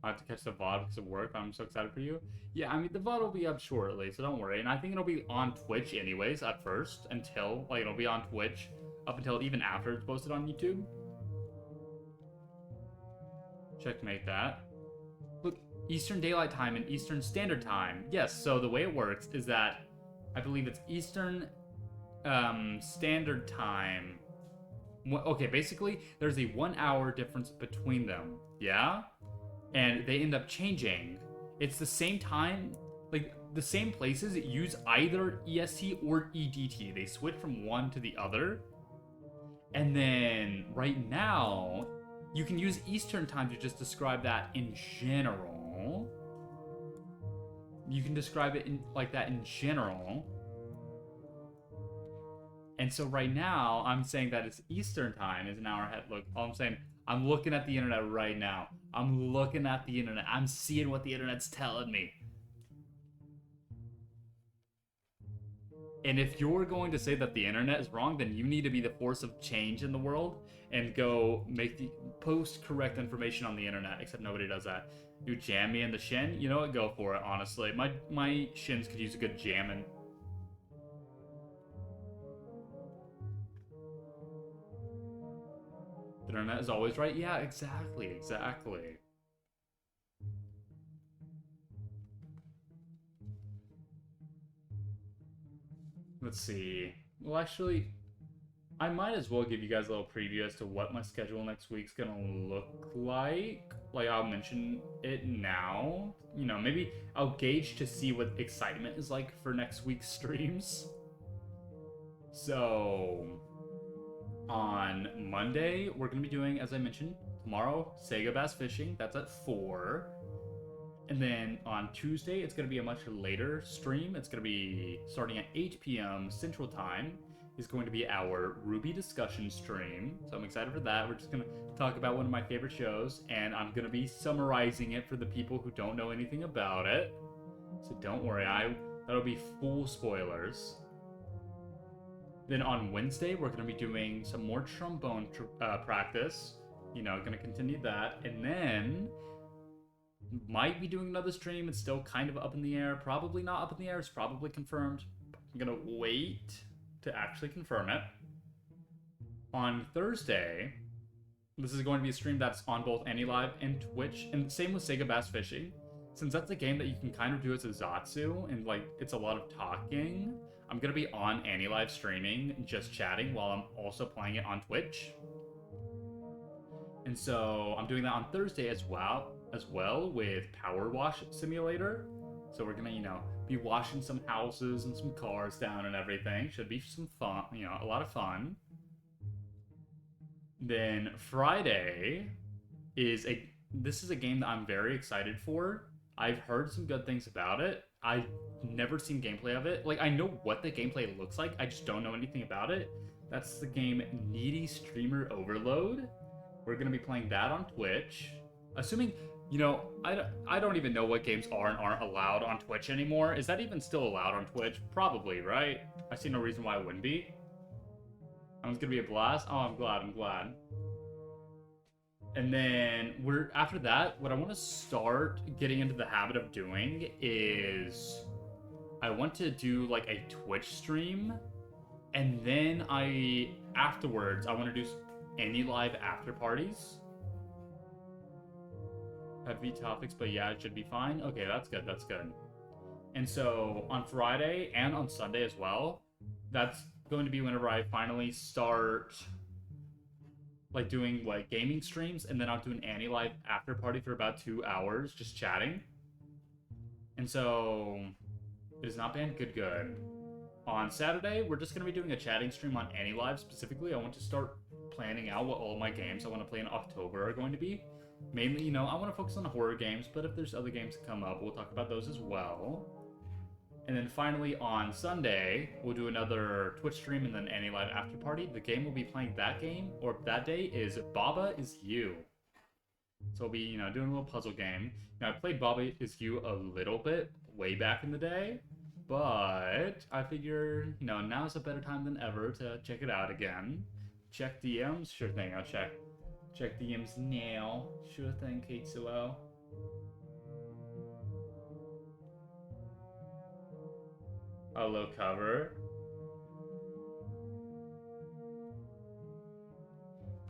[SPEAKER 1] I have to catch the VOD because of work. I'm so excited for you. Yeah, I mean, the VOD will be up shortly, so don't worry. And I think it'll be on Twitch anyways at first, it'll be on Twitch up until even after it's posted on YouTube. Checkmate that. Look, Eastern Daylight Time and Eastern Standard Time. Yes, so the way it works is that I believe it's Eastern Standard Time. Okay, basically, there's a 1 hour difference between them, yeah? And they end up changing. It's the same time, the same places use either EST or EDT. They switch from one to the other. And then right now, you can use Eastern Time to just describe that in general. You can describe it like that in general. And so right now, I'm saying that it's Eastern Time is an hour ahead. Look, all I'm saying, I'm looking at the internet right now. I'm looking at the internet. I'm seeing what the internet's telling me. And if you're going to say that the internet is wrong, then you need to be the force of change in the world and go post correct information on the internet, except nobody does that. You jam me in the shin? You know what? Go for it, honestly. My shins could use a good jamming. The internet is always right? Yeah, exactly. Let's see. Well, actually, I might as well give you guys a little preview as to what my schedule next week's gonna look like. Like, I'll mention it now. You know, maybe I'll gauge to see what excitement is like for next week's streams. So, on Monday, we're gonna be doing, as I mentioned, tomorrow, Sega Bass Fishing. That's at 4. And then on Tuesday, it's going to be a much later stream. It's going to be starting at 8 p.m. Central Time. Is going to be our Ruby discussion stream. So I'm excited for that. We're just going to talk about one of my favorite shows, and I'm going to be summarizing it for the people who don't know anything about it. So don't worry, that'll be full spoilers. Then on Wednesday, we're going to be doing some more trombone practice. You know, going to continue that. And then might be doing another stream. It's still kind of up in the air. Probably not up in the air. It's probably confirmed. I'm gonna wait to actually confirm it. On Thursday, this is going to be a stream that's on both AnyLive and Twitch, and same with Sega Bass Fishing. Since that's a game that you can kind of do as a Zatsu, and like it's a lot of talking, I'm gonna be on AnyLive streaming, just chatting while I'm also playing it on Twitch. And so I'm doing that on Thursday as well with Power Wash Simulator. So we're gonna, you know, be washing some houses and some cars down and everything. Should be some fun, you know, a lot of fun. Then Friday this is a game that I'm very excited for. I've heard some good things about it. I've never seen gameplay of it. Like, I know what the gameplay looks like, I just don't know anything about it. That's the game Needy Streamer Overload. We're going to be playing that on Twitch. Assuming, you know, I don't even know what games are and aren't allowed on Twitch anymore. Is that even still allowed on Twitch? Probably, right? I see no reason why it wouldn't be. It's going to be a blast. Oh, I'm glad. And then after that, what I want to start getting into the habit of doing is I want to do like a Twitch stream. And then afterwards, I want to do AnyLive after parties. Heavy topics, but yeah, it should be fine. Okay, that's good. And so on Friday and on Sunday as well, that's going to be whenever I finally start like doing like gaming streams, and then I'll do an AnyLive after party for about 2 hours, just chatting. And so it has not been good. On Saturday, we're just going to be doing a chatting stream on AnyLive specifically. I want to start planning out what all my games I want to play in October are going to be. Mainly, you know, I want to focus on horror games, but if there's other games that come up, we'll talk about those as well. And then finally, on Sunday, we'll do another Twitch stream and then AnyLive after party. The game we'll be playing that day is Baba Is You. So we'll be, you know, doing a little puzzle game. Now, I played Baba Is You a little bit way back in the day, but I figure, you know, now's a better time than ever to check it out again. Check DMs? Sure thing, I'll check DMs now. Sure thing, K2O. A low cover.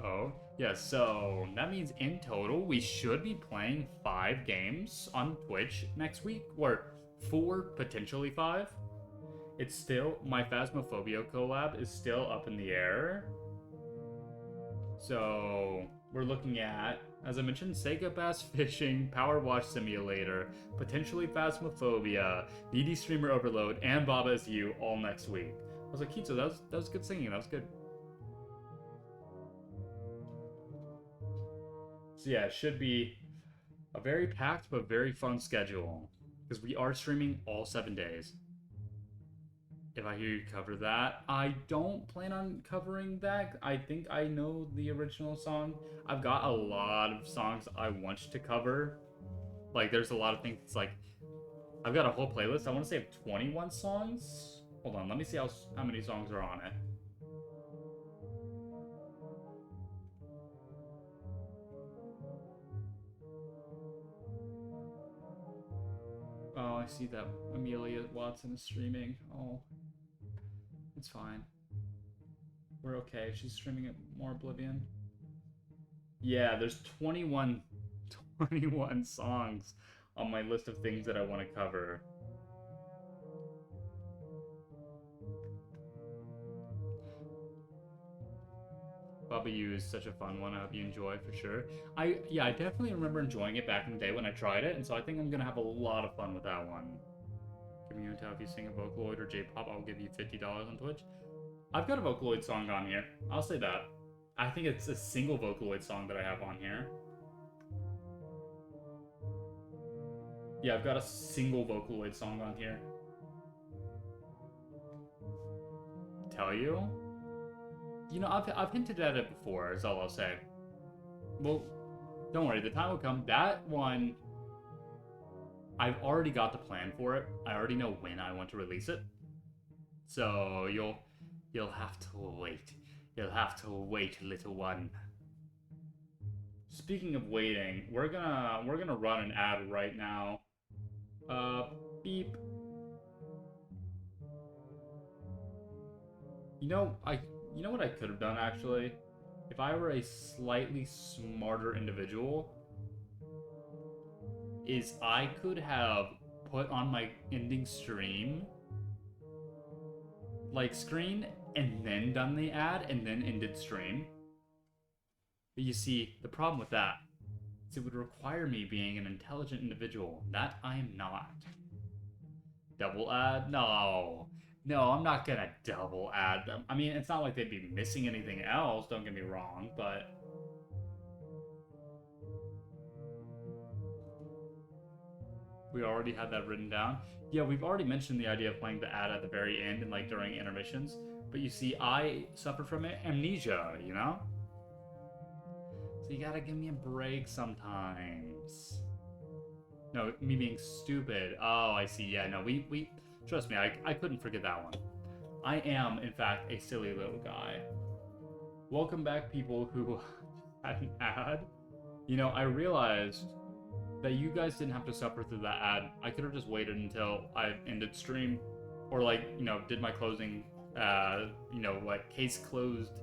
[SPEAKER 1] Oh, yeah, so that means in total we should be playing 5 games on Twitch next week, or 4, potentially 5. It's still, my Phasmophobia collab is still up in the air. So we're looking at, as I mentioned, Sega Bass Fishing, Power Wash Simulator, potentially Phasmophobia, Needy Streamer Overload, and Baba Is You all next week. I was like, Kitsu, that was good singing. That was good. So yeah, it should be a very packed but very fun schedule, because we are streaming all 7 days. If I hear you cover that, I don't plan on covering that. I think I know the original song. I've got a lot of songs I want to cover. Like, there's a lot of things. It's like, I've got a whole playlist. I want to say 21 songs. Hold on, let me see how many songs are on it. Oh, I see that Amelia Watson is streaming. Oh, it's fine. We're okay. She's streaming at more Oblivion. Yeah, there's 21 songs on my list of things that I want to cover. Baba U is such a fun one. I hope you enjoy for sure. Yeah, I definitely remember enjoying it back in the day when I tried it, and so I think I'm gonna have a lot of fun with that one. Give me a tell if you sing a Vocaloid or J-pop, I'll give you $50 on Twitch. I've got a Vocaloid song on here. I'll say that. I think it's a single Vocaloid song that I have on here. Yeah, I've got a single Vocaloid song on here. Tell you? You know, I've hinted at it before, is all I'll say. Well, don't worry, the time will come. That one, I've already got the plan for it. I already know when I want to release it. So you'll have to wait. You'll have to wait, little one. Speaking of waiting, we're gonna run an ad right now. Beep. You know what I could have done actually? If I were a slightly smarter individual, is I could have put on my ending stream like screen and then done the ad and then ended stream. But you see, the problem with that is it would require me being an intelligent individual. That I am not. Double ad? No. No, I'm not gonna double add them. I mean, it's not like they'd be missing anything else, don't get me wrong, but... We already had that written down. Yeah, we've already mentioned the idea of playing the ad at the very end and like during intermissions. But you see, I suffer from amnesia, you know? So you gotta give me a break sometimes. No, me being stupid. Oh, I see. Yeah, no, we trust me, I couldn't forget that one. I am, in fact, a silly little guy. Welcome back, people who had an ad. You know, I realized that you guys didn't have to suffer through that ad. I could have just waited until I ended stream, or like, you know, did my closing, you know, like case closed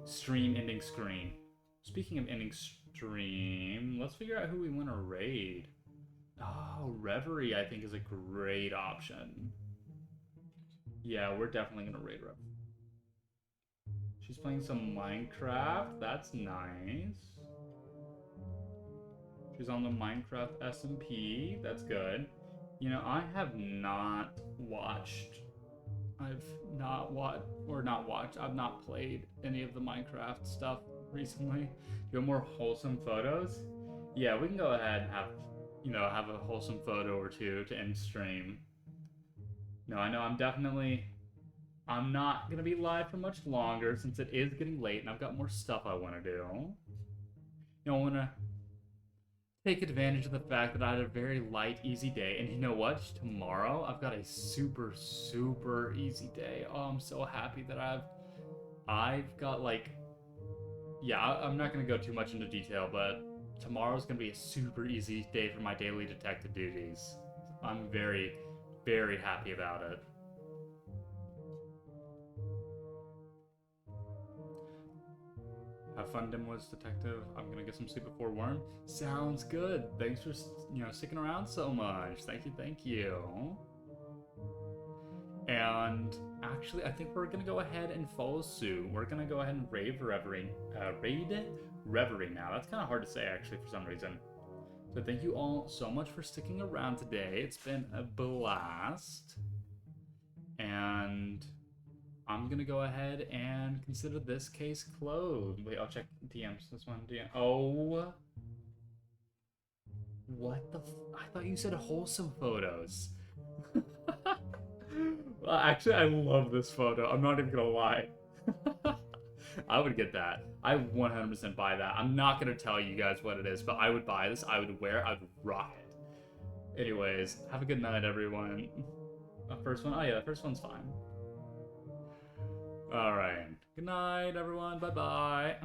[SPEAKER 1] stream ending screen. Speaking of ending stream, let's figure out who we want to raid. Oh, Reverie, I think, is a great option. Yeah, we're definitely gonna raid Rev. She's playing some Minecraft. That's nice. She's on the Minecraft SMP. That's good. You know, I have not watched... I've not played any of the Minecraft stuff recently. Do you want more wholesome photos? Yeah, we can go ahead and have, you know, have a wholesome photo or two to end stream. No, I know I'm not gonna be live for much longer since it is getting late and I've got more stuff I want to do. You know, I want to take advantage of the fact that I had a very light, easy day. And you know what? Tomorrow, I've got a super, super easy day. Oh, I'm so happy that I've got like... Yeah, I'm not going to go too much into detail, but tomorrow's going to be a super easy day for my daily detective duties. I'm very, very happy about it. Have fun, Dimwoods Detective. I'm gonna get some sleep before worm. Sounds good. Thanks for, you know, sticking around so much. Thank you, thank you. And actually, I think we're gonna go ahead and follow suit. We're gonna go ahead and raid Reverie now. That's kind of hard to say, actually, for some reason. So thank you all so much for sticking around today. It's been a blast. And I'm gonna go ahead and consider this case closed. Wait, I'll check DMs. This one, DM. Oh. What the I thought you said wholesome photos. Well, actually, I love this photo. I'm not even gonna lie. I would get that. I 100% buy that. I'm not gonna tell you guys what it is, but I would buy this. I would wear it. I would rock it. Anyways, have a good night, everyone. The first one? Oh yeah, the first one's fine. Alright. Good night, everyone. Bye-bye.